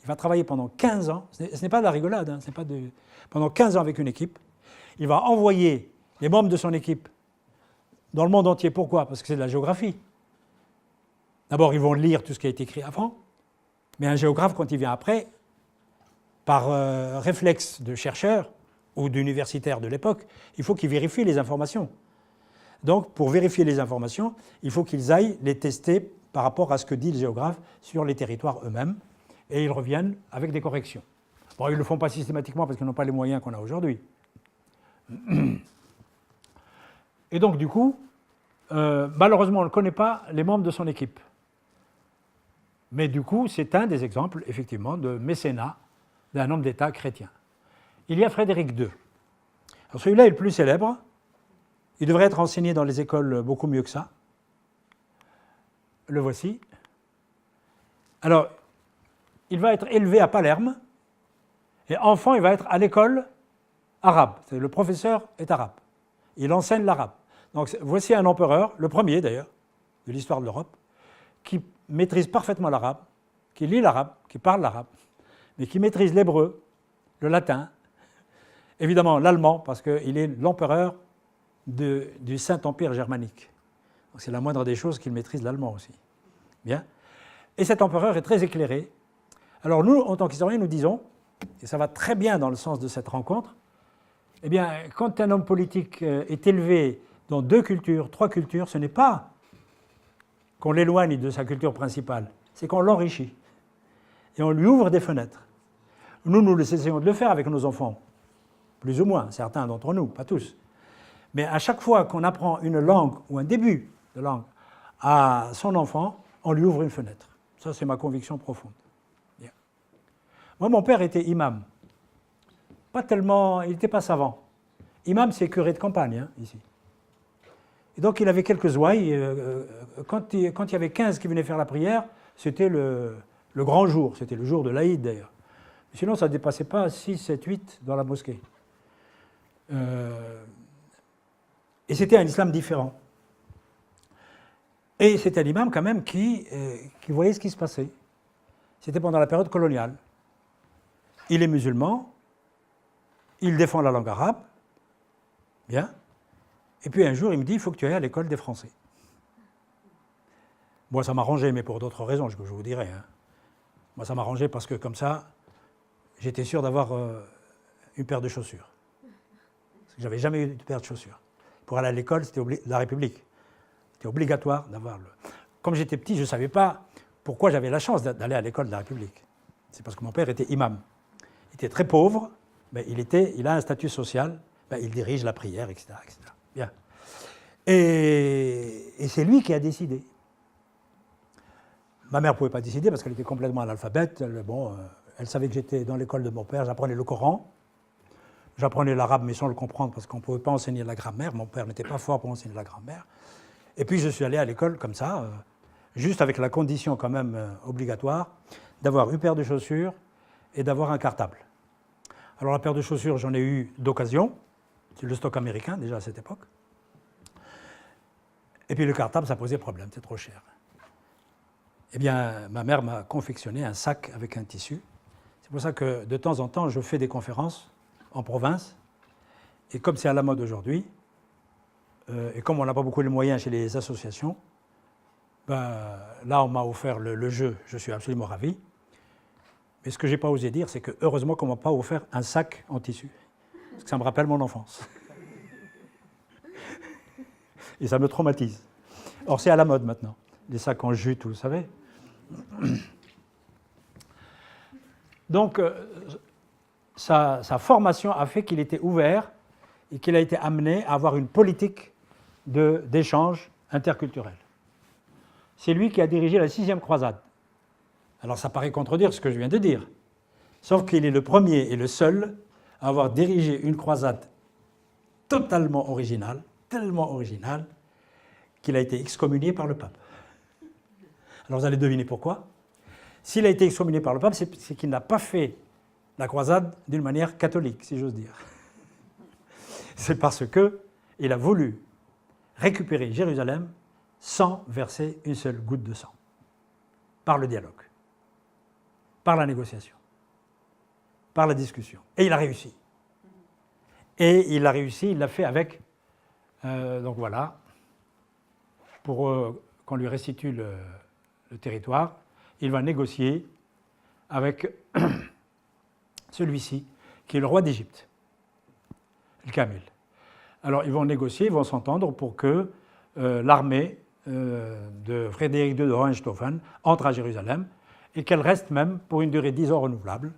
Il va travailler pendant 15 ans, ce n'est pas de la rigolade, hein, pendant 15 ans avec une équipe. Il va envoyer les membres de son équipe dans le monde entier. Pourquoi? Parce que c'est de la géographie. D'abord, ils vont lire tout ce qui a été écrit avant, mais un géographe, quand il vient après, par réflexe de chercheur ou d'universitaire de l'époque, il faut qu'il vérifie les informations. Donc, pour vérifier les informations, il faut qu'ils aillent les tester par rapport à ce que dit le géographe sur les territoires eux-mêmes, et ils reviennent avec des corrections. Bon, ils ne le font pas systématiquement parce qu'ils n'ont pas les moyens qu'on a aujourd'hui. Et donc, du coup, malheureusement, on ne connaît pas les membres de son équipe. Mais du coup, c'est un des exemples, effectivement, de mécénat d'un homme d'État chrétien. Il y a Frédéric II. Alors celui-là est le plus célèbre. Il devrait être enseigné dans les écoles beaucoup mieux que ça. Le voici. Alors, il va être élevé à Palerme, et enfant, il va être à l'école arabe. Le professeur est arabe. Il enseigne l'arabe. Donc voici un empereur, le premier d'ailleurs, de l'histoire de l'Europe, qui maîtrise parfaitement l'arabe, qui lit l'arabe, qui parle l'arabe, mais qui maîtrise l'hébreu, le latin, évidemment l'allemand, parce qu'il est l'empereur du Saint-Empire germanique. C'est la moindre des choses qu'il maîtrise l'allemand aussi. Bien. Et cet empereur est très éclairé. Alors nous, en tant qu'historiens, nous disons, et ça va très bien dans le sens de cette rencontre, eh bien, quand un homme politique est élevé dans 2 cultures, 3 cultures, ce n'est pas qu'on l'éloigne de sa culture principale, c'est qu'on l'enrichit. Et on lui ouvre des fenêtres. Nous essayons de le faire avec nos enfants, plus ou moins, certains d'entre nous, pas tous. Mais à chaque fois qu'on apprend une langue ou un début de langue à son enfant, on lui ouvre une fenêtre. Ça, c'est ma conviction profonde. Bien. Moi, mon père était imam. Pas tellement, il n'était pas savant. Imam, c'est curé de campagne, hein, ici. Et donc, il avait quelques ouailles. Quand il y avait 15 qui venaient faire la prière, c'était le le grand jour, c'était le jour de l'Aïd d'ailleurs. Sinon, ça ne dépassait pas 6, 7, 8 dans la mosquée. Et c'était un islam différent. Et c'était un imam quand même qui voyait ce qui se passait. C'était pendant la période coloniale. Il est musulman, il défend la langue arabe, bien. Et puis un jour, il me dit, il faut que tu ailles à l'école des Français. Moi, ça m'arrangeait, mais pour d'autres raisons, je vous dirai. Hein. Moi, ça m'arrangeait parce que comme ça, j'étais sûr d'avoir une paire de chaussures. Parce que j'avais jamais eu de paire de chaussures. Pour aller à l'école, c'était la République. C'était obligatoire d'avoir le... Comme j'étais petit, je ne savais pas pourquoi j'avais la chance d'aller à l'école de la République. C'est parce que mon père était imam. Il était très pauvre, mais il a un statut social, il dirige la prière, etc. etc. Bien. Et c'est lui qui a décidé. Ma mère ne pouvait pas décider parce qu'elle était complètement analphabète. Elle savait que j'étais dans l'école de mon père, j'apprenais le Coran. J'apprenais l'arabe, mais sans le comprendre, parce qu'on ne pouvait pas enseigner la grammaire. Mon père n'était pas fort pour enseigner la grammaire. Et puis je suis allé à l'école comme ça, juste avec la condition quand même obligatoire d'avoir une paire de chaussures et d'avoir un cartable. Alors la paire de chaussures, j'en ai eu d'occasion. C'est le stock américain, déjà à cette époque. Et puis le cartable, ça posait problème, c'est trop cher. Eh bien, ma mère m'a confectionné un sac avec un tissu. C'est pour ça que de temps en temps, je fais des conférences en province. Et comme c'est à la mode aujourd'hui, et comme on n'a pas beaucoup de moyens chez les associations, là, on m'a offert le jeu, je suis absolument ravi. Mais ce que je n'ai pas osé dire, c'est que heureusement qu'on ne m'a pas offert un sac en tissu. Parce que ça me rappelle mon enfance. Et ça me traumatise. Or, c'est à la mode maintenant, les sacs en jute, vous savez. Donc, sa formation a fait qu'il était ouvert et qu'il a été amené à avoir une politique d'échange interculturel. C'est lui qui a dirigé la 6e croisade. Alors ça paraît contredire ce que je viens de dire, sauf qu'il est le premier et le seul à avoir dirigé une croisade totalement originale, tellement originale, qu'il a été excommunié par le pape. Alors vous allez deviner pourquoi. S'il a été excommunié par le pape, c'est qu'il n'a pas fait la croisade d'une manière catholique, si j'ose dire. C'est parce qu'il a voulu récupérer Jérusalem sans verser une seule goutte de sang, par le dialogue, par la négociation, par la discussion. Et il a réussi. Et il a réussi, il l'a fait avec, donc voilà, pour qu'on lui restitue le territoire, il va négocier avec celui-ci, qui est le roi d'Égypte, le Kamil. Alors ils vont négocier, ils vont s'entendre pour que l'armée de Frédéric II de Hohenstaufen entre à Jérusalem et qu'elle reste même pour une durée de 10 ans renouvelable.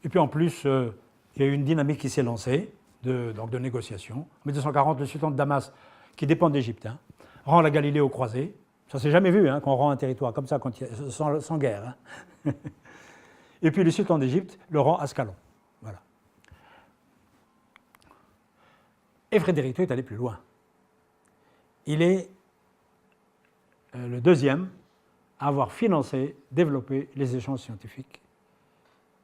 Et puis en plus, il y a eu une dynamique qui s'est lancée de négociation. En 1240, le sultan de Damas, qui dépend d'Égypte, rend la Galilée aux croisés. Ça ne s'est jamais vu qu'on rend un territoire comme ça sans guerre. Hein. Et puis le sultan d'Égypte le rend Ascalon. Voilà. Et Frédéric II est allé plus loin. Il est le deuxième à avoir financé, développé les échanges scientifiques.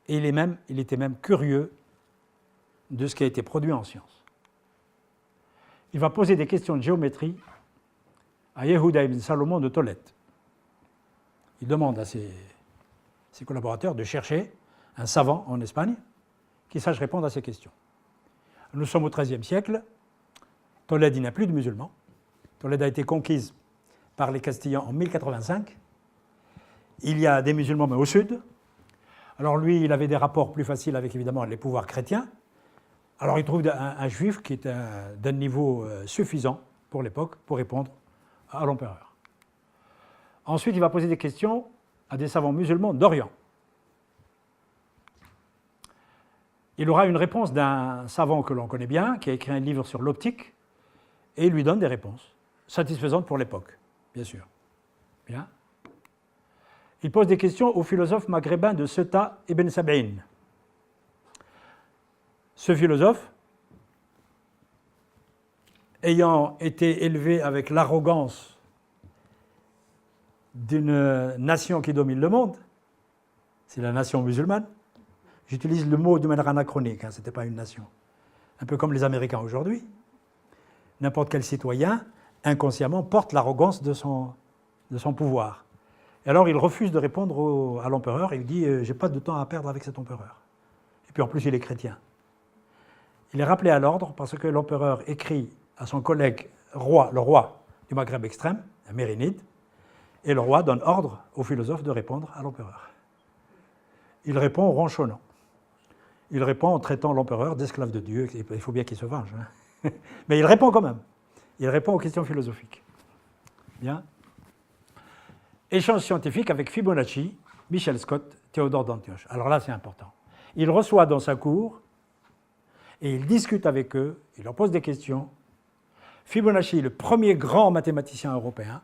Et il était même curieux de ce qui a été produit en sciences. Il va poser des questions de géométrie à Yehuda ibn Salomon de Tolède. Il demande à ses collaborateurs de chercher un savant en Espagne qui sache répondre à ces questions. Nous sommes au XIIIe siècle. Tolède, il n'y a plus de musulmans. Tolède a été conquise par les Castillans en 1085. Il y a des musulmans, mais au sud. Alors lui, il avait des rapports plus faciles avec, évidemment, les pouvoirs chrétiens. Alors il trouve un juif qui est d'un niveau suffisant pour l'époque pour répondre à l'empereur. Ensuite, il va poser des questions à des savants musulmans d'Orient. Il aura une réponse d'un savant que l'on connaît bien, qui a écrit un livre sur l'optique, et il lui donne des réponses satisfaisantes pour l'époque, bien sûr. Bien. Il pose des questions au philosophe maghrébin de Ceuta ibn Sab'in. Ce philosophe, ayant été élevé avec l'arrogance d'une nation qui domine le monde, c'est la nation musulmane. J'utilise le mot de manière anachronique, ce n'était pas une nation. Un peu comme les Américains aujourd'hui. N'importe quel citoyen, inconsciemment, porte l'arrogance de son pouvoir. Et alors il refuse de répondre à l'empereur, il dit « j'ai pas de temps à perdre avec cet empereur ». Et puis en plus il est chrétien. Il est rappelé à l'ordre parce que l'empereur écrit à son collègue roi, le roi du Maghreb extrême, Mérinide, et le roi donne ordre au philosophe de répondre à l'empereur. Il répond en ronchonnant. Il répond en traitant l'empereur d'esclave de Dieu. Il faut bien qu'il se venge. Hein. Mais il répond quand même. Il répond aux questions philosophiques. Bien. Échange scientifique avec Fibonacci, Michel Scott, Théodore d'Antioche. Alors là, c'est important. Il reçoit dans sa cour et il discute avec eux, il leur pose des questions. Fibonacci, le premier grand mathématicien européen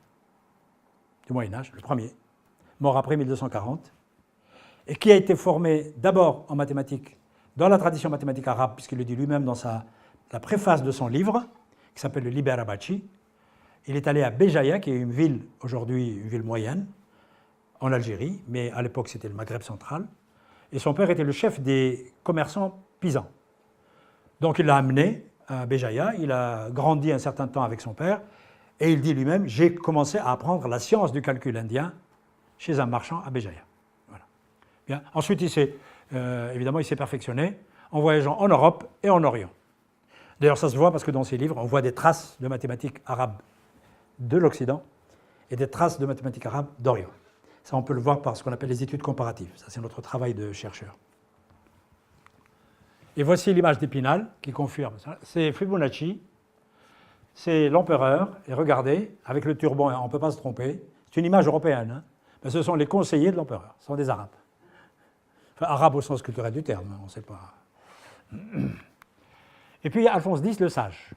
du Moyen-Âge, le premier, mort après 1240, et qui a été formé d'abord en mathématiques dans la tradition mathématique arabe, puisqu'il le dit lui-même dans la préface de son livre, qui s'appelle le Liber Abaci. Il est allé à Béjaïa, qui est une ville, aujourd'hui une ville moyenne, en Algérie, mais à l'époque c'était le Maghreb central, et son père était le chef des commerçants pisans. Donc il l'a amené à Béjaïa, il a grandi un certain temps avec son père, et il dit lui-même « j'ai commencé à apprendre la science du calcul indien chez un marchand à Béjaïa ». Voilà. Bien. Ensuite, évidemment, il s'est perfectionné en voyageant en Europe et en Orient. D'ailleurs, ça se voit parce que dans ses livres, on voit des traces de mathématiques arabes de l'Occident et des traces de mathématiques arabes d'Orient. Ça, on peut le voir par ce qu'on appelle les études comparatives. Ça, c'est notre travail de chercheur. Et voici l'image d'Épinal qui confirme ça. C'est Fibonacci, c'est l'empereur, et regardez, avec le turban, on ne peut pas se tromper, c'est une image européenne, hein, mais ce sont les conseillers de l'empereur, ce sont des Arabes. Enfin, Arabes au sens culturel du terme, on ne sait pas. Et puis Alphonse X, le sage.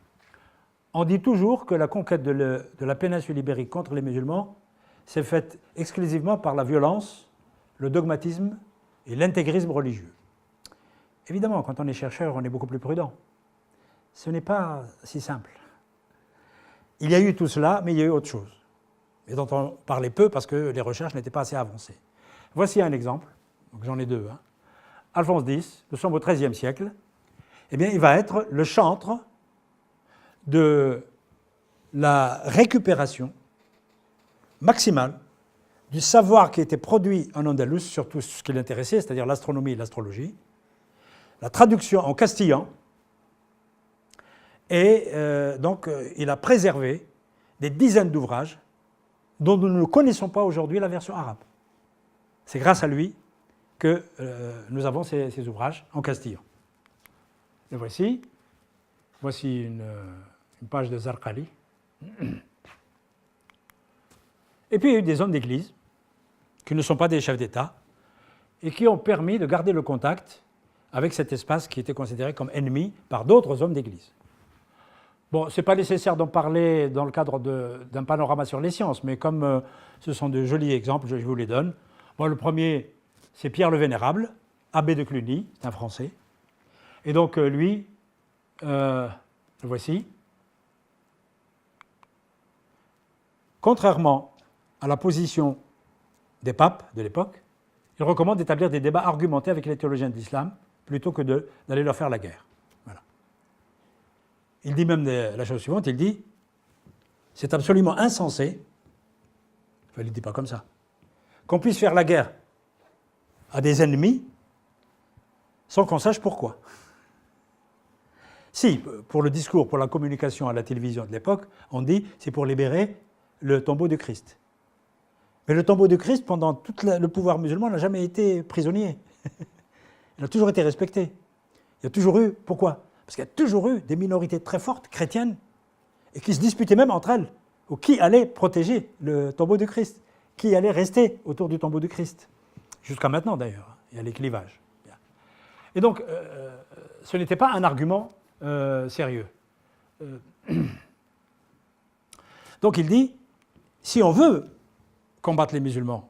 On dit toujours que la conquête de la péninsule ibérique contre les musulmans s'est faite exclusivement par la violence, le dogmatisme et l'intégrisme religieux. Évidemment, quand on est chercheur, on est beaucoup plus prudent. Ce n'est pas si simple. Il y a eu tout cela, mais il y a eu autre chose, et dont on parlait peu parce que les recherches n'étaient pas assez avancées. Voici un exemple, j'en ai deux. Hein. Alphonse X, nous sommes au XIIIe siècle, eh bien, il va être le chantre de la récupération maximale du savoir qui était produit en Andalous, surtout ce qui l'intéressait, c'est-à-dire l'astronomie et l'astrologie, la traduction en castillan, et donc il a préservé des dizaines d'ouvrages dont nous ne connaissons pas aujourd'hui la version arabe. C'est grâce à lui que nous avons ces ouvrages en castillan. Les voici. Voici une page de Zarqali. Et puis il y a eu des hommes d'église qui ne sont pas des chefs d'État et qui ont permis de garder le contact avec cet espace qui était considéré comme ennemi par d'autres hommes d'église. Bon, ce n'est pas nécessaire d'en parler dans le cadre d'un panorama sur les sciences, mais comme ce sont de jolis exemples, je vous les donne. Bon, le premier, c'est Pierre le Vénérable, abbé de Cluny, c'est un Français. Et donc lui, le voici. Contrairement à la position des papes de l'époque, il recommande d'établir des débats argumentés avec les théologiens de l'islam plutôt que d'aller leur faire la guerre. Voilà. Il dit même la chose suivante, il dit « c'est absolument insensé », enfin, il ne le dit pas comme ça, qu'on puisse faire la guerre à des ennemis sans qu'on sache pourquoi. Si, pour le discours, pour la communication à la télévision de l'époque, on dit c'est pour libérer le tombeau du Christ. Mais le tombeau du Christ, pendant tout le pouvoir musulman, n'a jamais été prisonnier. Il a toujours été respecté. Il y a toujours eu, pourquoi? Parce qu'il y a toujours eu des minorités très fortes, chrétiennes, et qui se disputaient même entre elles, ou qui allait protéger le tombeau du Christ, qui allait rester autour du tombeau du Christ. Jusqu'à maintenant d'ailleurs, il y a les clivages. Et donc, ce n'était pas un argument sérieux. Donc il dit, si on veut combattre les musulmans,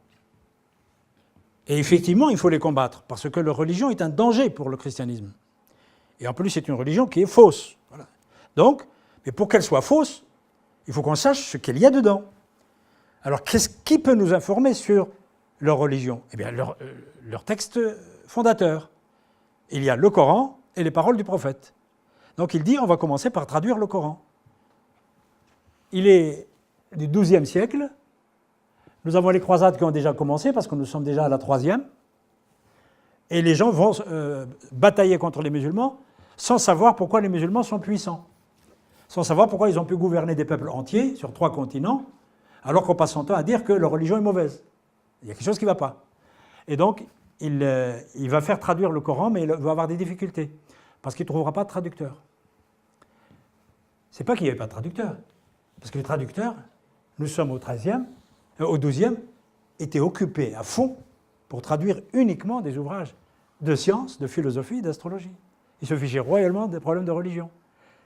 et effectivement il faut les combattre, parce que leur religion est un danger pour le christianisme. Et en plus c'est une religion qui est fausse. Voilà. Donc, mais pour qu'elle soit fausse, il faut qu'on sache ce qu'il y a dedans. Alors, qui peut nous informer sur leur religion? Eh bien, leur texte fondateur. Il y a le Coran et les paroles du prophète. Donc il dit, on va commencer par traduire le Coran. Il est du XIIe siècle. Nous avons les croisades qui ont déjà commencé, parce que nous sommes déjà à la troisième. Et les gens vont batailler contre les musulmans sans savoir pourquoi les musulmans sont puissants. Sans savoir pourquoi ils ont pu gouverner des peuples entiers sur 3 continents, alors qu'on passe son temps à dire que leur religion est mauvaise. Il y a quelque chose qui ne va pas. Et donc, il va faire traduire le Coran, mais il va avoir des difficultés, parce qu'il ne trouvera pas de traducteur. Ce n'est pas qu'il n'y avait pas de traducteur, parce que les traducteurs, nous sommes au XIIe, étaient occupés à fond pour traduire uniquement des ouvrages de sciences, de philosophie, d'astrologie. Ils se fichaient royalement des problèmes de religion.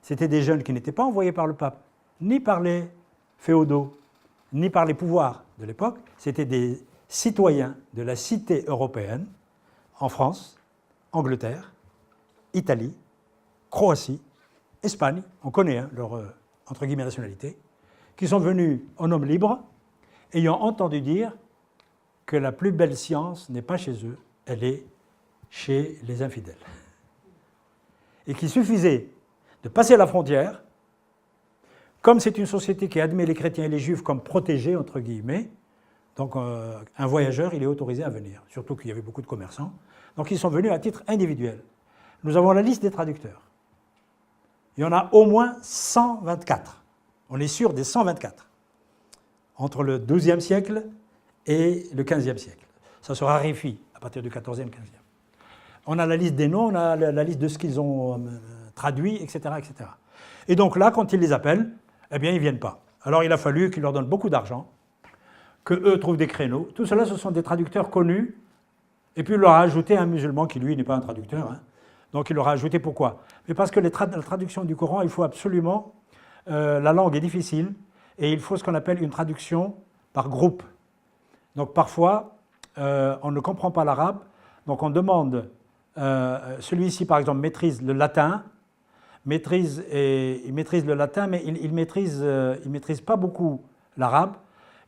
C'était des jeunes qui n'étaient pas envoyés par le pape, ni par les féodaux, ni par les pouvoirs de l'époque. C'était des citoyens de la cité européenne, en France, Angleterre, Italie, Croatie, Espagne, on connaît leur, entre guillemets, nationalité, qui sont venus en hommes libres, ayant entendu dire que la plus belle science n'est pas chez eux, elle est chez les infidèles. Et qu'il suffisait de passer la frontière, comme c'est une société qui admet les chrétiens et les juifs comme protégés, entre guillemets, donc un voyageur, il est autorisé à venir, surtout qu'il y avait beaucoup de commerçants. Donc ils sont venus à titre individuel. Nous avons la liste des traducteurs. Il y en a au moins 124. On est sûr des 124. Entre le XIIe siècle et le XVe siècle. Ça se raréfie à partir du XIVe, XVe. On a la liste des noms, on a la liste de ce qu'ils ont traduit, etc., etc. Et donc là, quand ils les appellent, eh bien, ils ne viennent pas. Alors il a fallu qu'ils leur donnent beaucoup d'argent, qu'eux trouvent des créneaux. Tout cela, ce sont des traducteurs connus. Et puis il leur a ajouté un musulman qui, lui, n'est pas un traducteur. Hein. Donc il leur a ajouté pourquoi? Mais parce que la traduction du Coran, il faut absolument... la langue est difficile et il faut ce qu'on appelle une traduction par groupe. Donc parfois, on ne comprend pas l'arabe, donc on demande... celui-ci, par exemple, maîtrise le latin, il maîtrise le latin, mais il maîtrise pas beaucoup l'arabe.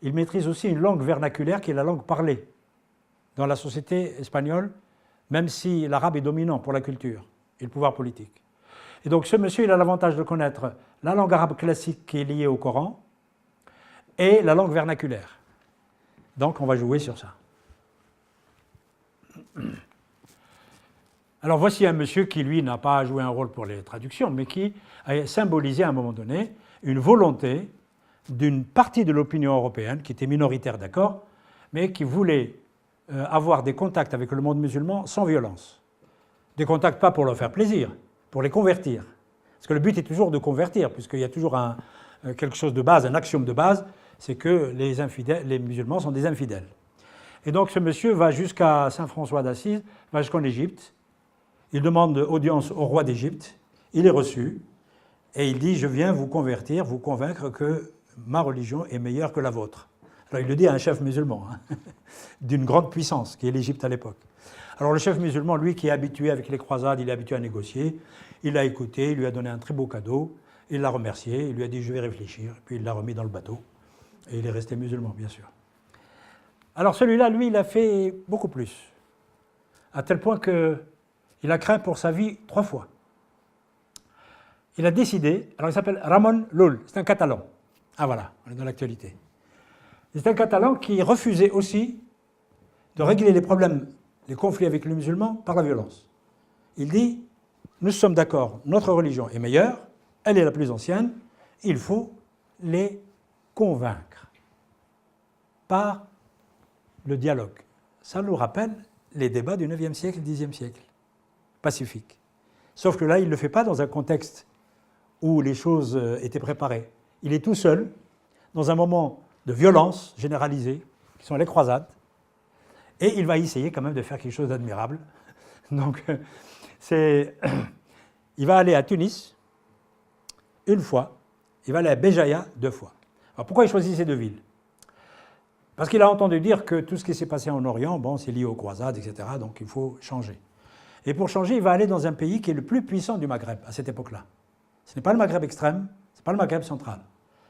Il maîtrise aussi une langue vernaculaire qui est la langue parlée dans la société espagnole, même si l'arabe est dominant pour la culture et le pouvoir politique. Et donc ce monsieur, il a l'avantage de connaître la langue arabe classique qui est liée au Coran et la langue vernaculaire. Donc on va jouer sur ça. Alors voici un monsieur qui, lui, n'a pas joué un rôle pour les traductions, mais qui a symbolisé à un moment donné une volonté d'une partie de l'opinion européenne, qui était minoritaire, d'accord, mais qui voulait avoir des contacts avec le monde musulman sans violence. Des contacts pas pour leur faire plaisir, pour les convertir. Parce que le but est toujours de convertir, puisqu'il y a toujours quelque chose de base, un axiome de base, c'est que les musulmans sont des infidèles. Et donc ce monsieur va jusqu'à Saint François d'Assise, va jusqu'en Égypte, il demande audience au roi d'Égypte, il est reçu, et il dit « Je viens vous convertir, vous convaincre que ma religion est meilleure que la vôtre ». Alors il le dit à un chef musulman, hein, d'une grande puissance, qui est l'Égypte à l'époque. Alors le chef musulman, lui qui est habitué avec les croisades, il est habitué à négocier, il l'a écouté, il lui a donné un très beau cadeau, il l'a remercié, il lui a dit « Je vais réfléchir », puis il l'a remis dans le bateau, et il est resté musulman, bien sûr. Alors celui-là, lui, il a fait beaucoup plus, à tel point qu'il a craint pour sa vie 3 fois. Il a décidé, alors il s'appelle Ramon Llull, c'est un Catalan. Ah voilà, on est dans l'actualité. C'est un Catalan qui refusait aussi de régler les problèmes, les conflits avec les musulmans par la violence. Il dit, nous sommes d'accord, notre religion est meilleure, elle est la plus ancienne, il faut les convaincre par le dialogue. Ça nous rappelle les débats du 9e siècle, 10e siècle, pacifiques. Sauf que là, il ne le fait pas dans un contexte où les choses étaient préparées. Il est tout seul, dans un moment de violence généralisée, qui sont les croisades, et il va essayer quand même de faire quelque chose d'admirable. Donc, il va aller à Tunis 1 fois, il va aller à Béjaïa 2 fois. Alors pourquoi il choisit ces 2 villes? Parce qu'il a entendu dire que tout ce qui s'est passé en Orient, bon, c'est lié aux croisades, etc., donc il faut changer. Et pour changer, il va aller dans un pays qui est le plus puissant du Maghreb à cette époque-là. Ce n'est pas le Maghreb extrême, ce n'est pas le Maghreb central.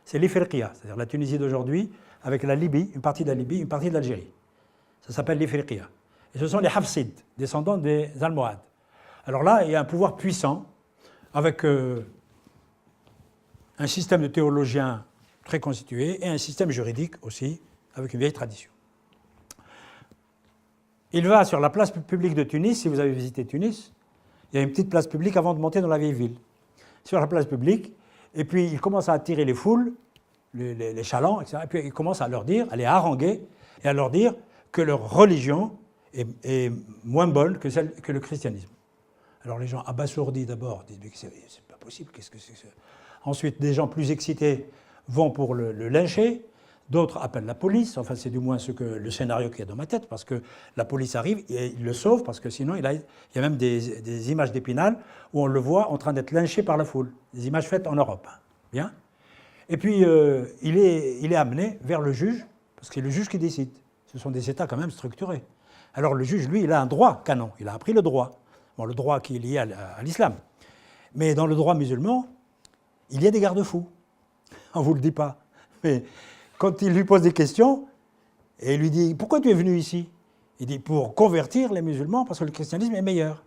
C'est l'Ifriqiya, c'est-à-dire la Tunisie d'aujourd'hui, avec la Libye, une partie de la Libye, une partie de l'Algérie. Ça s'appelle l'Ifriqiya. Et ce sont les Hafsides, descendants des Almohades. Alors là, il y a un pouvoir puissant, avec un système de théologiens très constitué et un système juridique aussi, avec une vieille tradition. Il va sur la place publique de Tunis, si vous avez visité Tunis, il y a une petite place publique avant de monter dans la vieille ville. Sur la place publique, et puis il commence à attirer les foules, les chalands, etc. Et puis il commence à leur dire, à les haranguer, et à leur dire que leur religion est moins bonne que le christianisme. Alors les gens abasourdis d'abord disent « c'est pas possible, qu'est-ce que c'est que ça ?» Ensuite, des gens plus excités vont pour le lyncher, d'autres appellent la police, enfin c'est du moins le scénario qu'il y a dans ma tête, parce que la police arrive et il le sauve, parce que sinon il y a même des images d'Épinal où on le voit en train d'être lynché par la foule, des images faites en Europe. Bien. Et puis il est amené vers le juge, parce que c'est le juge qui décide. Ce sont des États quand même structurés. Alors le juge, lui, il a un droit canon, il a appris le droit. Bon, le droit qui est lié à l'islam. Mais dans le droit musulman, il y a des garde-fous. On ne vous le dit pas. Mais quand il lui pose des questions, et il lui dit « Pourquoi tu es venu ici ?» Il dit « Pour convertir les musulmans, parce que le christianisme est meilleur. »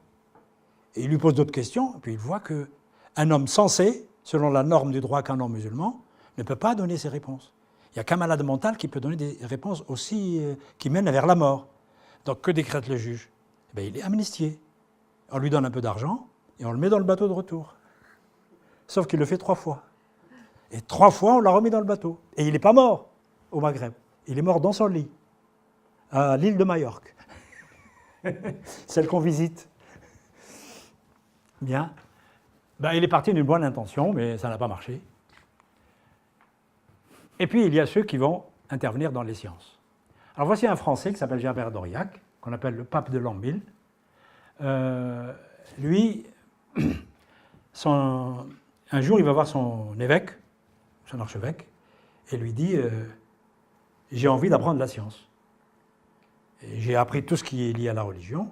Et il lui pose d'autres questions, et puis il voit qu'un homme sensé, selon la norme du droit canon musulman, ne peut pas donner ces réponses. Il n'y a qu'un malade mental qui peut donner des réponses aussi qui mènent vers la mort. Donc que décrète le juge? Eh bien, il est amnistié. On lui donne un peu d'argent et on le met dans le bateau de retour. Sauf qu'il le fait 3 fois. Et 3 fois, on l'a remis dans le bateau. Et il n'est pas mort au Maghreb. Il est mort dans son lit, à l'île de Majorque. Celle qu'on visite. Bien. Ben, il est parti d'une bonne intention, mais ça n'a pas marché. Et puis, il y a ceux qui vont intervenir dans les sciences. Alors, voici un Français qui s'appelle Gerbert d'Aurillac, qu'on appelle le pape de l'an 1000. Lui, un jour, il va voir son évêque, son archevêque, et lui dit j'ai envie d'apprendre la science. J'ai appris tout ce qui est lié à la religion,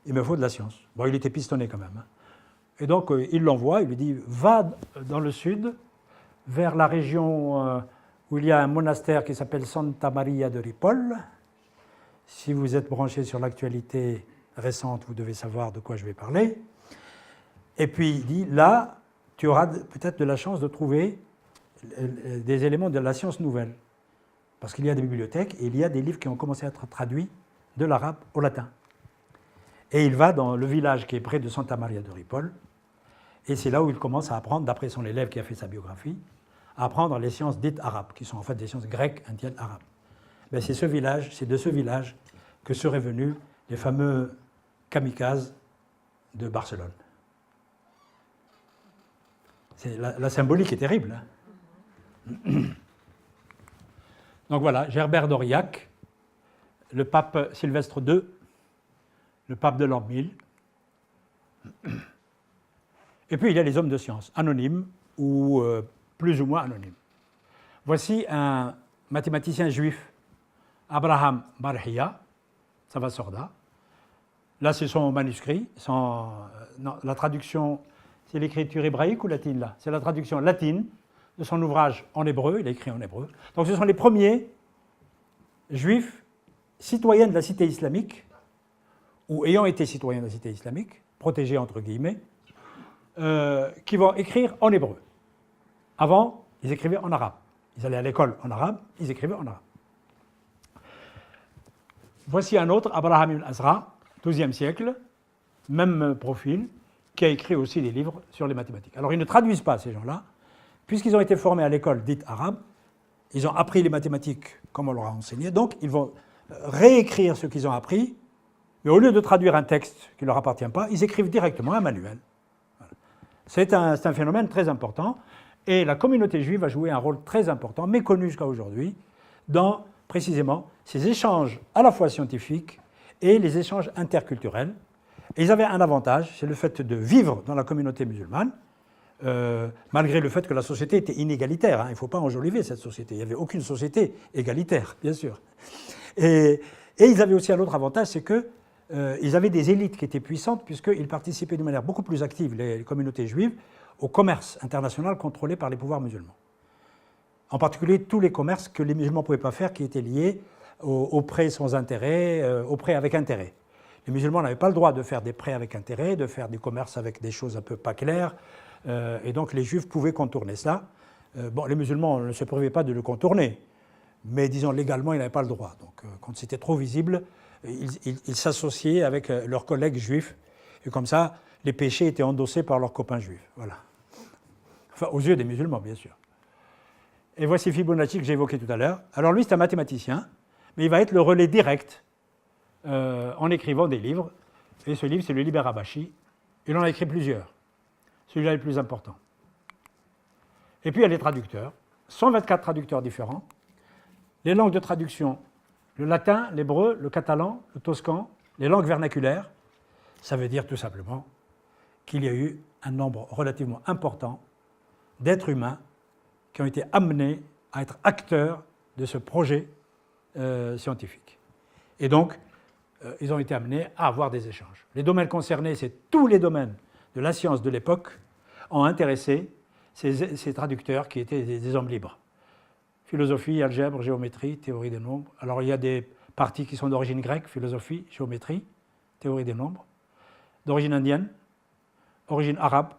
il me faut de la science. Bon, il était pistonné quand même. Et donc, il l'envoie, il lui dit va dans le sud, vers la région où il y a un monastère qui s'appelle Santa Maria de Ripoll. Si vous êtes branché sur l'actualité récente, vous devez savoir de quoi je vais parler. Et puis il dit, là, tu auras peut-être de la chance de trouver des éléments de la science nouvelle. Parce qu'il y a des bibliothèques et il y a des livres qui ont commencé à être traduits de l'arabe au latin. Et il va dans le village qui est près de Santa Maria de Ripoll, et c'est là où il commence à apprendre, d'après son élève qui a fait sa biographie, à apprendre les sciences dites arabes, qui sont en fait des sciences grecques, indiennes, arabes. Ben, c'est de ce village que seraient venus les fameux kamikazes de Barcelone. La symbolique est terrible. Hein. Donc voilà, Gerbert d'Aurillac, le pape Sylvestre II, le pape de l'an 1000. Et puis il y a les hommes de science, anonymes ou plus ou moins anonymes. Voici un mathématicien juif, Abraham Barhiya, Savassorda. Là, c'est son manuscrit. La traduction, c'est l'écriture hébraïque ou latine là? C'est la traduction latine de son ouvrage en hébreu. Il a écrit en hébreu. Donc, ce sont les premiers juifs citoyens de la cité islamique, ou ayant été citoyens de la cité islamique, protégés entre guillemets, qui vont écrire en hébreu. Avant, ils écrivaient en arabe. Ils allaient à l'école en arabe, ils écrivaient en arabe. Voici un autre, Abraham ibn Azra, XIIe siècle, même profil, qui a écrit aussi des livres sur les mathématiques. Alors ils ne traduisent pas ces gens-là, puisqu'ils ont été formés à l'école dite arabe, ils ont appris les mathématiques comme on leur a enseigné, donc ils vont réécrire ce qu'ils ont appris, mais au lieu de traduire un texte qui ne leur appartient pas, ils écrivent directement un manuel. Voilà. C'est un phénomène très important, et la communauté juive a joué un rôle très important, méconnu jusqu'à aujourd'hui, dans précisément ces échanges à la fois scientifiques et les échanges interculturels. Et ils avaient un avantage, c'est le fait de vivre dans la communauté musulmane, malgré le fait que la société était inégalitaire. Hein, il ne faut pas enjoliver cette société. Il n'y avait aucune société égalitaire, bien sûr. Et ils avaient aussi un autre avantage, c'est qu'ils avaient des élites qui étaient puissantes, puisqu'ils participaient de manière beaucoup plus active, les communautés juives, au commerce international contrôlé par les pouvoirs musulmans. en particulier tous les commerces que les musulmans ne pouvaient pas faire qui étaient liés aux prêts sans intérêt, aux prêts avec intérêt. Les musulmans n'avaient pas le droit de faire des prêts avec intérêt, de faire des commerces avec des choses un peu pas claires, et donc les juifs pouvaient contourner ça. Bon, les musulmans ne se privaient pas de le contourner, mais disons légalement, ils n'avaient pas le droit. Donc quand c'était trop visible, ils s'associaient avec leurs collègues juifs, et comme ça, les péchés étaient endossés par leurs copains juifs. Voilà. Enfin, aux yeux des musulmans, bien sûr. Et voici Fibonacci que j'ai évoqué tout à l'heure. Alors lui, c'est un mathématicien, mais il va être le relais direct en écrivant des livres. Et ce livre, c'est le Liber Abashi. Il en a écrit plusieurs. Celui-là est le plus important. Et puis il y a les traducteurs, 124 traducteurs différents. Les langues de traduction, le latin, l'hébreu, le catalan, le toscan, les langues vernaculaires, ça veut dire tout simplement qu'il y a eu un nombre relativement important d'êtres humains qui ont été amenés à être acteurs de ce projet scientifique. Et donc, ils ont été amenés à avoir des échanges. Les domaines concernés, c'est tous les domaines de la science de l'époque ont intéressé ces traducteurs qui étaient des hommes libres. Philosophie, algèbre, géométrie, théorie des nombres. Alors il y a des parties qui sont d'origine grecque, philosophie, géométrie, théorie des nombres, d'origine indienne, origine arabe,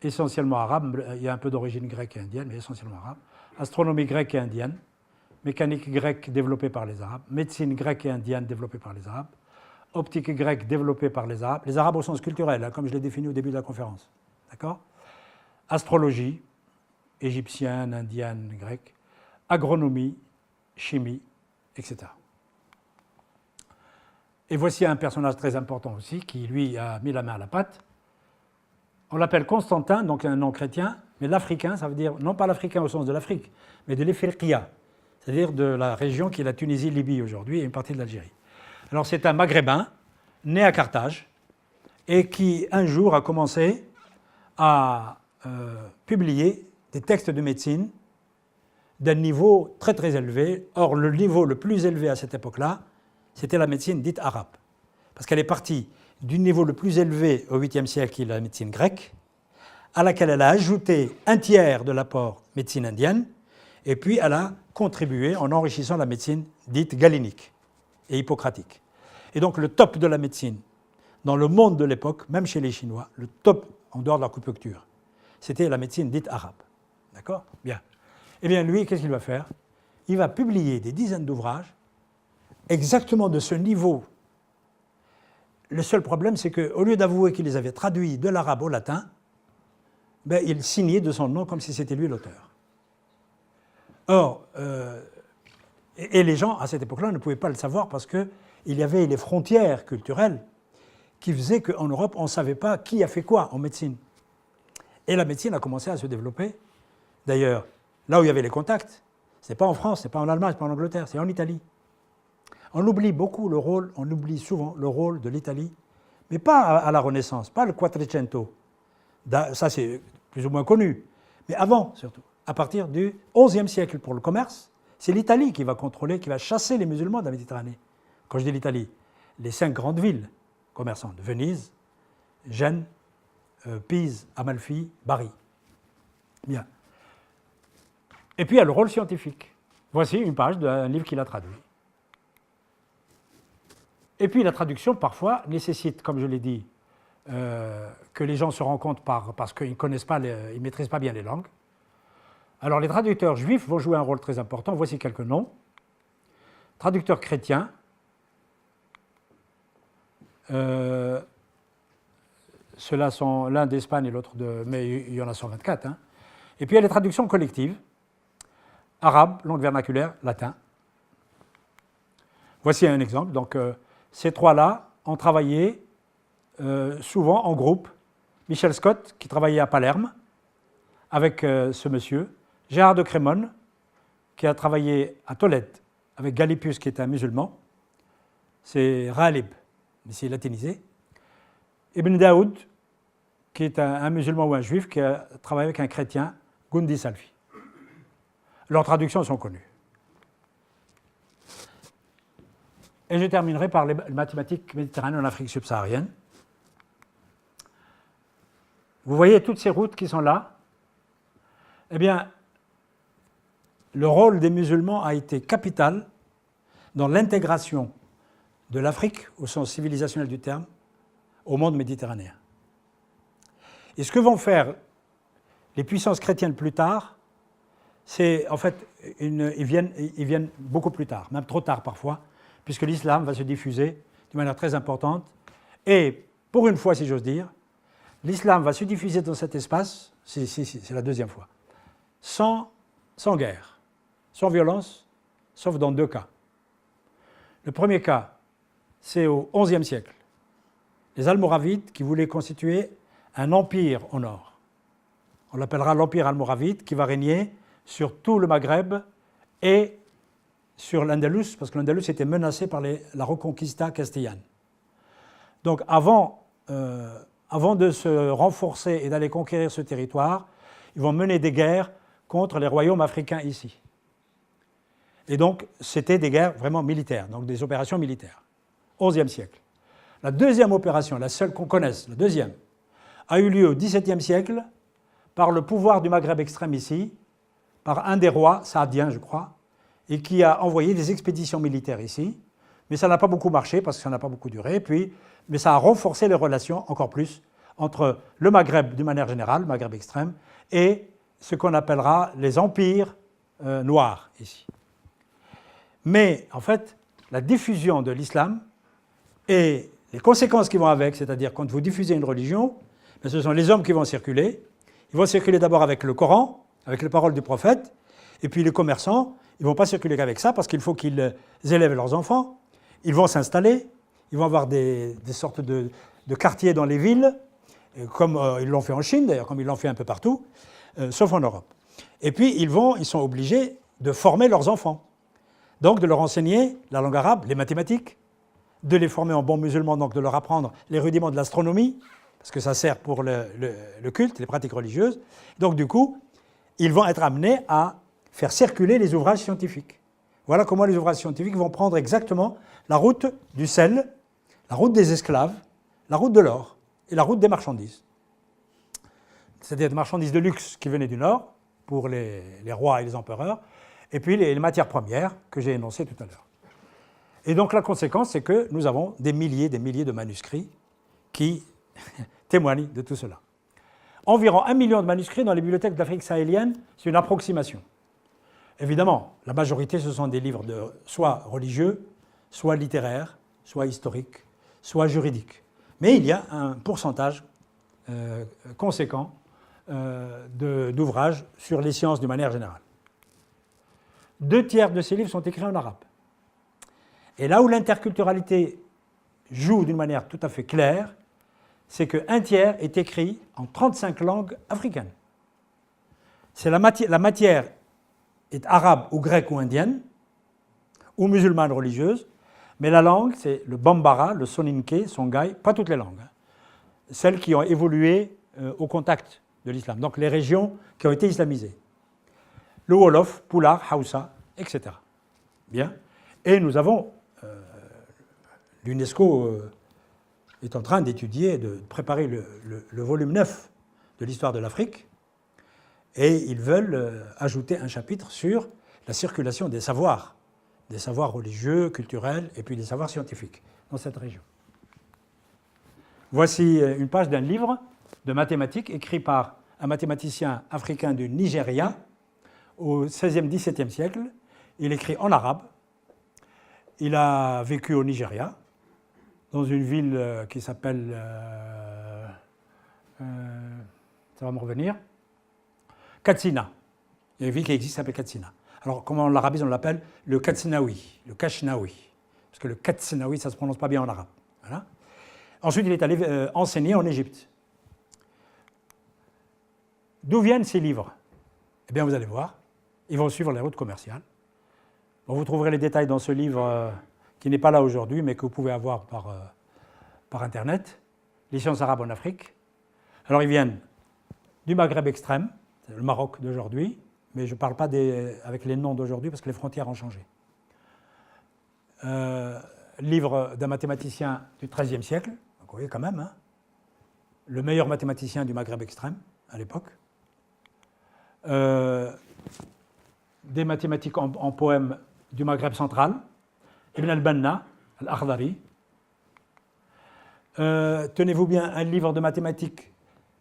essentiellement arabe, il y a un peu d'origine grecque et indienne, mais essentiellement arabe, astronomie grecque et indienne, mécanique grecque développée par les Arabes, médecine grecque et indienne développée par les Arabes, optique grecque développée par les Arabes au sens culturel, hein, comme je l'ai défini au début de la conférence. D'accord ? Astrologie, égyptienne, indienne, grecque, agronomie, chimie, etc. Et voici un personnage très important aussi qui, lui, a mis la main à la pâte. On l'appelle Constantin, donc un nom chrétien, mais l'Africain, ça veut dire, non pas l'Africain au sens de l'Afrique, mais de l'Ifriqiya, c'est-à-dire de la région qui est la Tunisie, Libye aujourd'hui et une partie de l'Algérie. Alors c'est un Maghrébin, né à Carthage, et qui un jour a commencé à publier des textes de médecine d'un niveau très très élevé. Or, le niveau le plus élevé à cette époque-là, c'était la médecine dite arabe. Parce qu'elle est partie du niveau le plus élevé au 8e siècle, qui est la médecine grecque, à laquelle elle a ajouté un tiers de l'apport médecine indienne, et puis elle a contribué en enrichissant la médecine dite galénique et hippocratique. Et donc le top de la médecine, dans le monde de l'époque, même chez les Chinois, le top en dehors de l'acupuncture, c'était la médecine dite arabe. D'accord ? Bien. Eh bien, lui, qu'est-ce qu'il va faire ? Il va publier des dizaines d'ouvrages exactement de ce niveau. Le seul problème, c'est qu'au lieu d'avouer qu'il les avait traduits de l'arabe au latin, ben, il signait de son nom comme si c'était lui l'auteur. Or, et les gens, à cette époque-là, ne pouvaient pas le savoir parce qu'il y avait les frontières culturelles qui faisaient qu'en Europe, on ne savait pas qui a fait quoi en médecine. Et la médecine a commencé à se développer. D'ailleurs, là où il y avait les contacts, ce n'est pas en France, ce n'est pas en Allemagne, ce n'est pas en Angleterre, c'est en Italie. On oublie beaucoup le rôle, on oublie souvent le rôle de l'Italie, mais pas à la Renaissance, pas le Quattrocento. Ça, c'est plus ou moins connu. Mais avant, surtout, à partir du XIe siècle pour le commerce, c'est l'Italie qui va contrôler, qui va chasser les musulmans de la Méditerranée. Quand je dis l'Italie, les 5 grandes villes commerçantes, Venise, Gênes, Pise, Amalfi, Bari. Bien. Et puis il y a le rôle scientifique. Voici une page d'un livre qu'il a traduit. Et puis la traduction, parfois, nécessite, comme je l'ai dit, que les gens se rencontrent parce qu'ils ne maîtrisent pas bien les langues. Alors les traducteurs juifs vont jouer un rôle très important. Voici quelques noms. Traducteurs chrétiens. Ceux-là sont l'un d'Espagne et l'autre de... Mais il y en a 124. Hein. Et puis il y a les traductions collectives. Arabe, langue vernaculaire, latin. Voici un exemple. Donc ces trois-là ont travaillé souvent en groupe. Michel Scott, qui travaillait à Palerme, avec ce monsieur. Gérard de Crémone, qui a travaillé à Tolède, avec Gallippus, qui est un musulman. C'est Ralib, mais c'est latinisé. Ibn Daoud, qui est un musulman ou un juif, qui a travaillé avec un chrétien, Gundi Salfi. Leurs traductions sont connues. Et je terminerai par les mathématiques méditerranéennes en Afrique subsaharienne. Vous voyez toutes ces routes qui sont là. Eh bien, le rôle des musulmans a été capital dans l'intégration de l'Afrique, au sens civilisationnel du terme, au monde méditerranéen. Et ce que vont faire les puissances chrétiennes plus tard, c'est en fait, ils viennent beaucoup plus tard, même trop tard parfois, puisque l'islam va se diffuser de manière très importante. Et pour une fois, si j'ose dire, l'islam va se diffuser dans cet espace, c'est la deuxième fois, sans guerre, sans violence, sauf dans 2 cas. Le premier cas, c'est au XIe siècle. Les Almoravides qui voulaient constituer un empire au nord. On l'appellera l'empire almoravide, qui va régner sur tout le Maghreb et sur l'Andalus, parce que l'Andalus était menacé par la Reconquista castillane. Donc avant de se renforcer et d'aller conquérir ce territoire, ils vont mener des guerres contre les royaumes africains ici. Et donc, c'était des guerres vraiment militaires, donc des opérations militaires. XIe siècle. La deuxième opération, la seule qu'on connaisse, la deuxième, a eu lieu au XVIIe siècle par le pouvoir du Maghreb extrême ici, par un des rois, saadien je crois, et qui a envoyé des expéditions militaires ici. Mais ça n'a pas beaucoup marché parce que ça n'a pas beaucoup duré. Mais ça a renforcé les relations encore plus entre le Maghreb d'une manière générale, Maghreb extrême, et ce qu'on appellera les empires noirs ici. Mais en fait, la diffusion de l'islam et les conséquences qui vont avec, c'est-à-dire quand vous diffusez une religion, ce sont les hommes qui vont circuler. Ils vont circuler d'abord avec le Coran, avec les paroles du prophète, et puis les commerçants, ils ne vont pas circuler qu'avec ça parce qu'il faut qu'ils élèvent leurs enfants, ils vont s'installer, ils vont avoir des sortes de quartiers dans les villes, comme ils l'ont fait en Chine d'ailleurs, comme ils l'ont fait un peu partout, sauf en Europe. Et puis ils sont obligés de former leurs enfants, donc de leur enseigner la langue arabe, les mathématiques, de les former en bons musulmans, donc de leur apprendre les rudiments de l'astronomie, parce que ça sert pour le culte, les pratiques religieuses. Donc du coup, ils vont être amenés à faire circuler les ouvrages scientifiques. Voilà comment les ouvrages scientifiques vont prendre exactement la route du sel, la route des esclaves, la route de l'or et la route des marchandises. C'est-à-dire des marchandises de luxe qui venaient du nord, pour les rois et les empereurs, et puis les matières premières que j'ai énoncées tout à l'heure. Et donc la conséquence, c'est que nous avons des milliers de manuscrits qui témoignent de tout cela. Environ 1 million de manuscrits dans les bibliothèques d'Afrique sahélienne, c'est une approximation. Évidemment, la majorité, ce sont des livres soit religieux, soit littéraires, soit historiques, soit juridiques. Mais il y a un pourcentage conséquent d'ouvrages sur les sciences d'une manière générale. 2/3 de ces livres sont écrits en arabe. Et là où l'interculturalité joue d'une manière tout à fait claire, c'est qu'un tiers est écrit en 35 langues africaines. La matière est arabe ou grecque ou indienne, ou musulmane religieuse, mais la langue, c'est le bambara, le soninké, songhai, pas toutes les langues, celles qui ont évolué au contact de l'islam, donc les régions qui ont été islamisées. Le Wolof, Pulaar, Hausa, etc. Bien. Et nous avons, l'UNESCO est en train d'étudier, de préparer le volume 9 de l'histoire de l'Afrique, et ils veulent ajouter un chapitre sur la circulation des savoirs religieux, culturels, et puis des savoirs scientifiques dans cette région. Voici une page d'un livre de mathématiques écrit par un mathématicien africain du Nigeria au XVIe, XVIIe siècle. Il écrit en arabe. Il a vécu au Nigeria, dans une ville qui s'appelle... ça va me revenir. Katsina. Il y a une ville qui existe qui s'appelle Katsina. Alors, comment en arabise on l'appelle? Le Katsinaoui, le Kashnaoui. Parce que le Katsinaoui, ça ne se prononce pas bien en arabe. Voilà. Ensuite, il est allé enseigner en Égypte. D'où viennent ces livres? Eh bien, vous allez voir, ils vont suivre les routes commerciales. Bon, vous trouverez les détails dans ce livre qui n'est pas là aujourd'hui, mais que vous pouvez avoir par Internet, Les sciences arabes en Afrique. Alors, ils viennent du Maghreb extrême, c'est le Maroc d'aujourd'hui, mais je ne parle pas avec les noms d'aujourd'hui parce que les frontières ont changé. Livre d'un mathématicien du XIIIe siècle, vous voyez quand même, hein, le meilleur mathématicien du Maghreb extrême à l'époque. des mathématiques en poème du Maghreb central, Ibn al-Banna, al-Akhdari. Tenez-vous bien, un livre de mathématiques,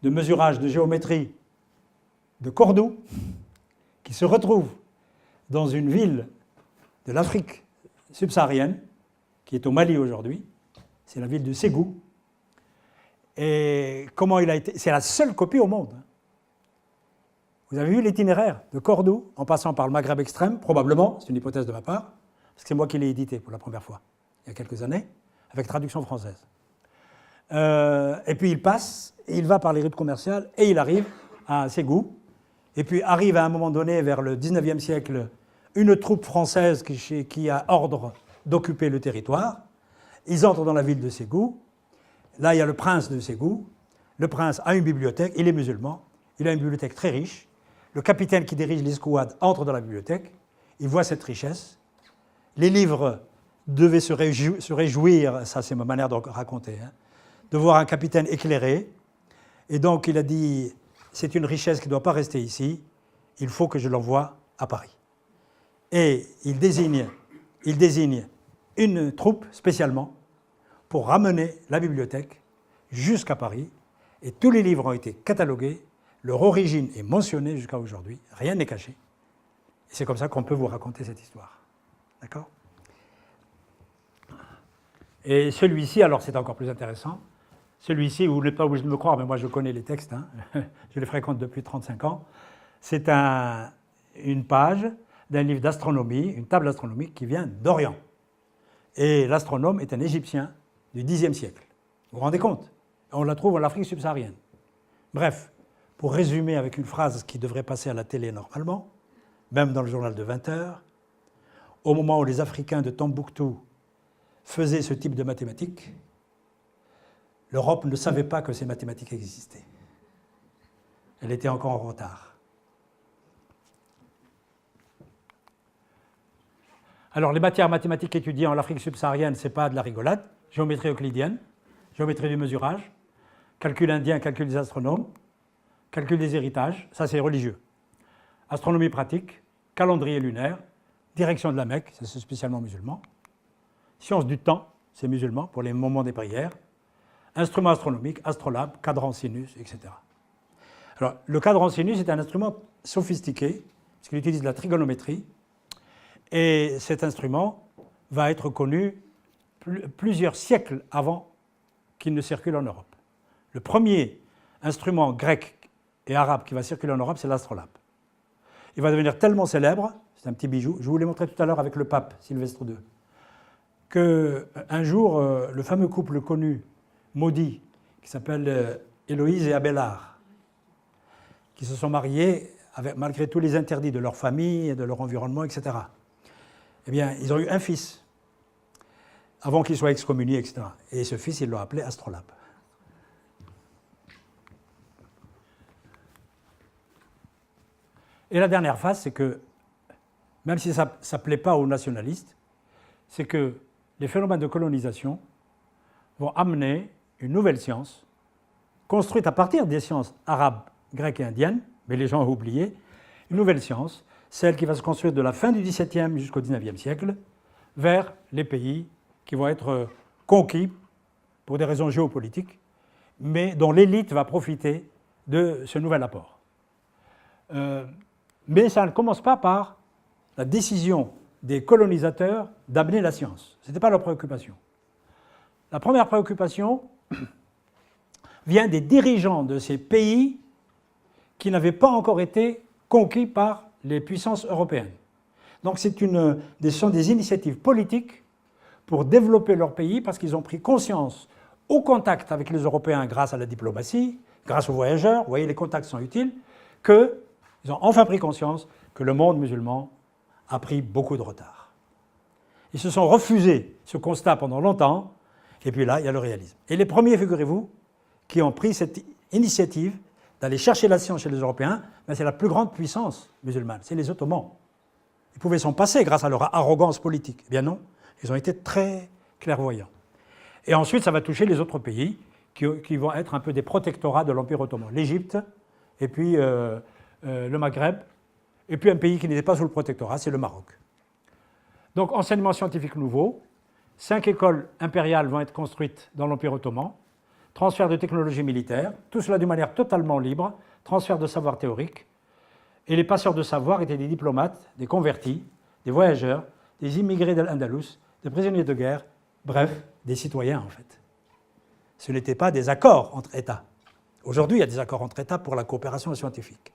de mesurage, de géométrie de Cordoue, qui se retrouve dans une ville de l'Afrique subsaharienne, qui est au Mali aujourd'hui, c'est la ville de Ségou. Et comment il a été. C'est la seule copie au monde. Vous avez vu l'itinéraire de Cordoue en passant par le Maghreb extrême, probablement, c'est une hypothèse de ma part, parce que c'est moi qui l'ai édité pour la première fois, il y a quelques années, avec traduction française. Et puis il passe, il va par les routes commerciales et il arrive à Ségou. Et puis arrive à un moment donné, vers le 19e siècle, une troupe française qui a ordre d'occuper le territoire. Ils entrent dans la ville de Ségou. Là, il y a le prince de Ségou. Le prince a une bibliothèque, il est musulman, il a une bibliothèque très riche. Le capitaine qui dirige l'escouade entre dans la bibliothèque, il voit cette richesse. Les livres devaient se réjouir, ça c'est ma manière de raconter, hein, de voir un capitaine éclairé. Et donc il a dit, c'est une richesse qui ne doit pas rester ici, il faut que je l'envoie à Paris. Et il désigne une troupe spécialement pour ramener la bibliothèque jusqu'à Paris. Et tous les livres ont été catalogués, leur origine est mentionnée jusqu'à aujourd'hui, rien n'est caché. Et c'est comme ça qu'on peut vous raconter cette histoire. D'accord ? Et celui-ci, alors c'est encore plus intéressant, celui-ci, vous n'êtes pas obligé de me croire, mais moi je connais les textes, hein, je les fréquente depuis 35 ans, c'est une page d'un livre d'astronomie, une table astronomique qui vient d'Orient. Et l'astronome est un Égyptien du Xe siècle. Vous vous rendez compte ? On la trouve en Afrique subsaharienne. Bref, pour résumer avec une phrase qui devrait passer à la télé normalement, même dans le journal de 20 heures, au moment où les Africains de Tombouctou faisaient ce type de mathématiques, l'Europe ne savait pas que ces mathématiques existaient. Elle était encore en retard. Alors, les matières mathématiques étudiées en Afrique subsaharienne, ce n'est pas de la rigolade. Géométrie euclidienne, géométrie du mesurage, calcul indien, calcul des astronomes, calcul des héritages, ça c'est religieux. Astronomie pratique, calendrier lunaire, direction de la Mecque, ça c'est spécialement musulman. Science du temps, c'est musulman pour les moments des prières. Instruments astronomiques, astrolabe, cadran sinus, etc. Alors, le cadran sinus est un instrument sophistiqué, parce qu'il utilise la trigonométrie, et cet instrument va être connu plusieurs siècles avant qu'il ne circule en Europe. Le premier instrument grec et arabe qui va circuler en Europe, c'est l'astrolabe. Il va devenir tellement célèbre, c'est un petit bijou, je vous l'ai montré tout à l'heure avec le pape Sylvestre II, qu'un jour, le fameux couple connu, maudit, qui s'appelle Héloïse et Abélard, qui se sont mariés malgré tous les interdits de leur famille, de leur environnement, etc. Eh bien, ils ont eu un fils, avant qu'il soit excommunié, etc. Et ce fils, ils l'ont appelé Astrolabe. Et la dernière phase, c'est que, même si ça ne plaît pas aux nationalistes, c'est que les phénomènes de colonisation vont amener une nouvelle science, construite à partir des sciences arabes, grecques et indiennes, mais les gens ont oublié, une nouvelle science, celle qui va se construire de la fin du XVIIe jusqu'au XIXe siècle, vers les pays qui vont être conquis pour des raisons géopolitiques, mais dont l'élite va profiter de ce nouvel apport. Mais ça ne commence pas par la décision des colonisateurs d'amener la science. Ce n'était pas leur préoccupation. La première préoccupation vient des dirigeants de ces pays qui n'avaient pas encore été conquis par les puissances européennes. Donc ce sont des initiatives politiques pour développer leur pays parce qu'ils ont pris conscience au contact avec les Européens grâce à la diplomatie, grâce aux voyageurs, vous voyez les contacts sont utiles, qu'ils ont enfin pris conscience que le monde musulman a pris beaucoup de retard. Ils se sont refusés ce constat pendant longtemps, et puis là, il y a le réalisme. Et les premiers, figurez-vous, qui ont pris cette initiative d'aller chercher la science chez les Européens, ben c'est la plus grande puissance musulmane, c'est les Ottomans. Ils pouvaient s'en passer grâce à leur arrogance politique. Eh bien non, ils ont été très clairvoyants. Et ensuite, ça va toucher les autres pays qui vont être un peu des protectorats de l'Empire ottoman. L'Égypte, et puis le Maghreb, et puis un pays qui n'était pas sous le protectorat, c'est le Maroc. Donc, enseignement scientifique nouveau, 5 écoles impériales vont être construites dans l'Empire ottoman, transfert de technologie militaire, tout cela d'une manière totalement libre, transfert de savoir théorique, et les passeurs de savoir étaient des diplomates, des convertis, des voyageurs, des immigrés de l'Andalous, des prisonniers de guerre, bref, des citoyens en fait. Ce n'étaient pas des accords entre États. Aujourd'hui, il y a des accords entre États pour la coopération scientifique.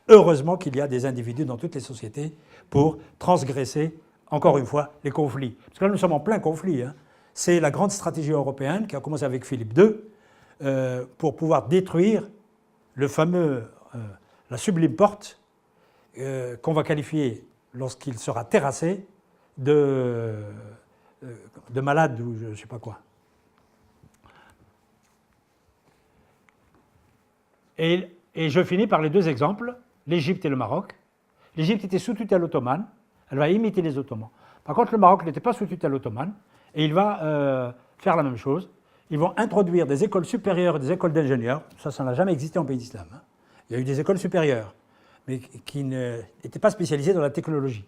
Heureusement qu'il y a des individus dans toutes les sociétés pour transgresser, encore une fois, les conflits. Parce que là, nous sommes en plein conflit. Hein. C'est la grande stratégie européenne qui a commencé avec Philippe II pour pouvoir détruire le fameux, la sublime porte qu'on va qualifier, lorsqu'il sera terrassé, de malade ou je ne sais pas quoi. Et je finis par les deux exemples, l'Égypte et le Maroc. L'Égypte était sous tutelle ottomane, elle va imiter les Ottomans. Par contre, le Maroc n'était pas sous tutelle ottomane, et il va faire la même chose. Ils vont introduire des écoles supérieures, des écoles d'ingénieurs. Ça n'a jamais existé en pays d'islam. Hein. Il y a eu des écoles supérieures, mais qui n'étaient pas spécialisées dans la technologie.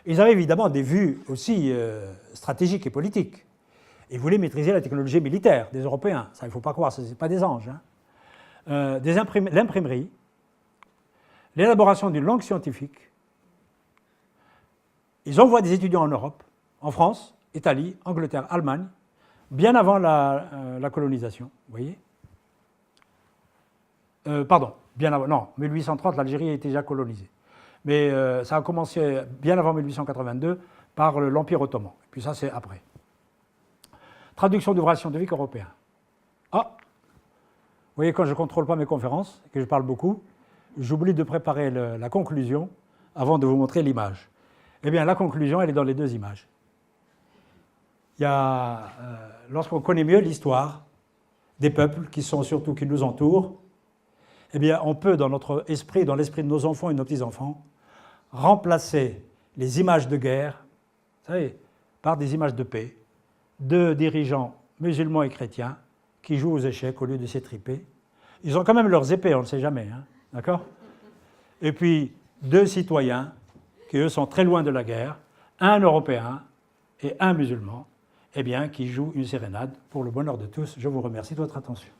Ils avaient évidemment des vues aussi stratégiques et politiques. Ils voulaient maîtriser la technologie militaire des Européens. Ça, il ne faut pas croire, ce n'est pas des anges. Hein. L'imprimerie, l'élaboration d'une langue scientifique. Ils envoient des étudiants en Europe, en France, Italie, Angleterre, Allemagne, bien avant la colonisation, vous voyez. Pardon, bien avant, non, 1830, l'Algérie était déjà colonisée. Mais ça a commencé bien avant 1882 par l'Empire ottoman. Et puis ça, c'est après. Traduction d'ouvrages scientifiques européens. Ah, vous voyez, quand je ne contrôle pas mes conférences, que je parle beaucoup, j'oublie de préparer la conclusion avant de vous montrer l'image. Eh bien, la conclusion, elle est dans les deux images. Il y a, lorsqu'on connaît mieux l'histoire des peuples qui nous entourent, eh bien, on peut, dans notre esprit, dans l'esprit de nos enfants et de nos petits-enfants, remplacer les images de guerre, vous savez, par des images de paix, de dirigeants musulmans et chrétiens qui jouent aux échecs au lieu de s'étriper. Ils ont quand même leurs épées, on ne sait jamais, hein, d'accord? Et puis, deux citoyens qui, eux, sont très loin de la guerre, un Européen et un musulman, eh bien, qui jouent une sérénade pour le bonheur de tous. Je vous remercie de votre attention.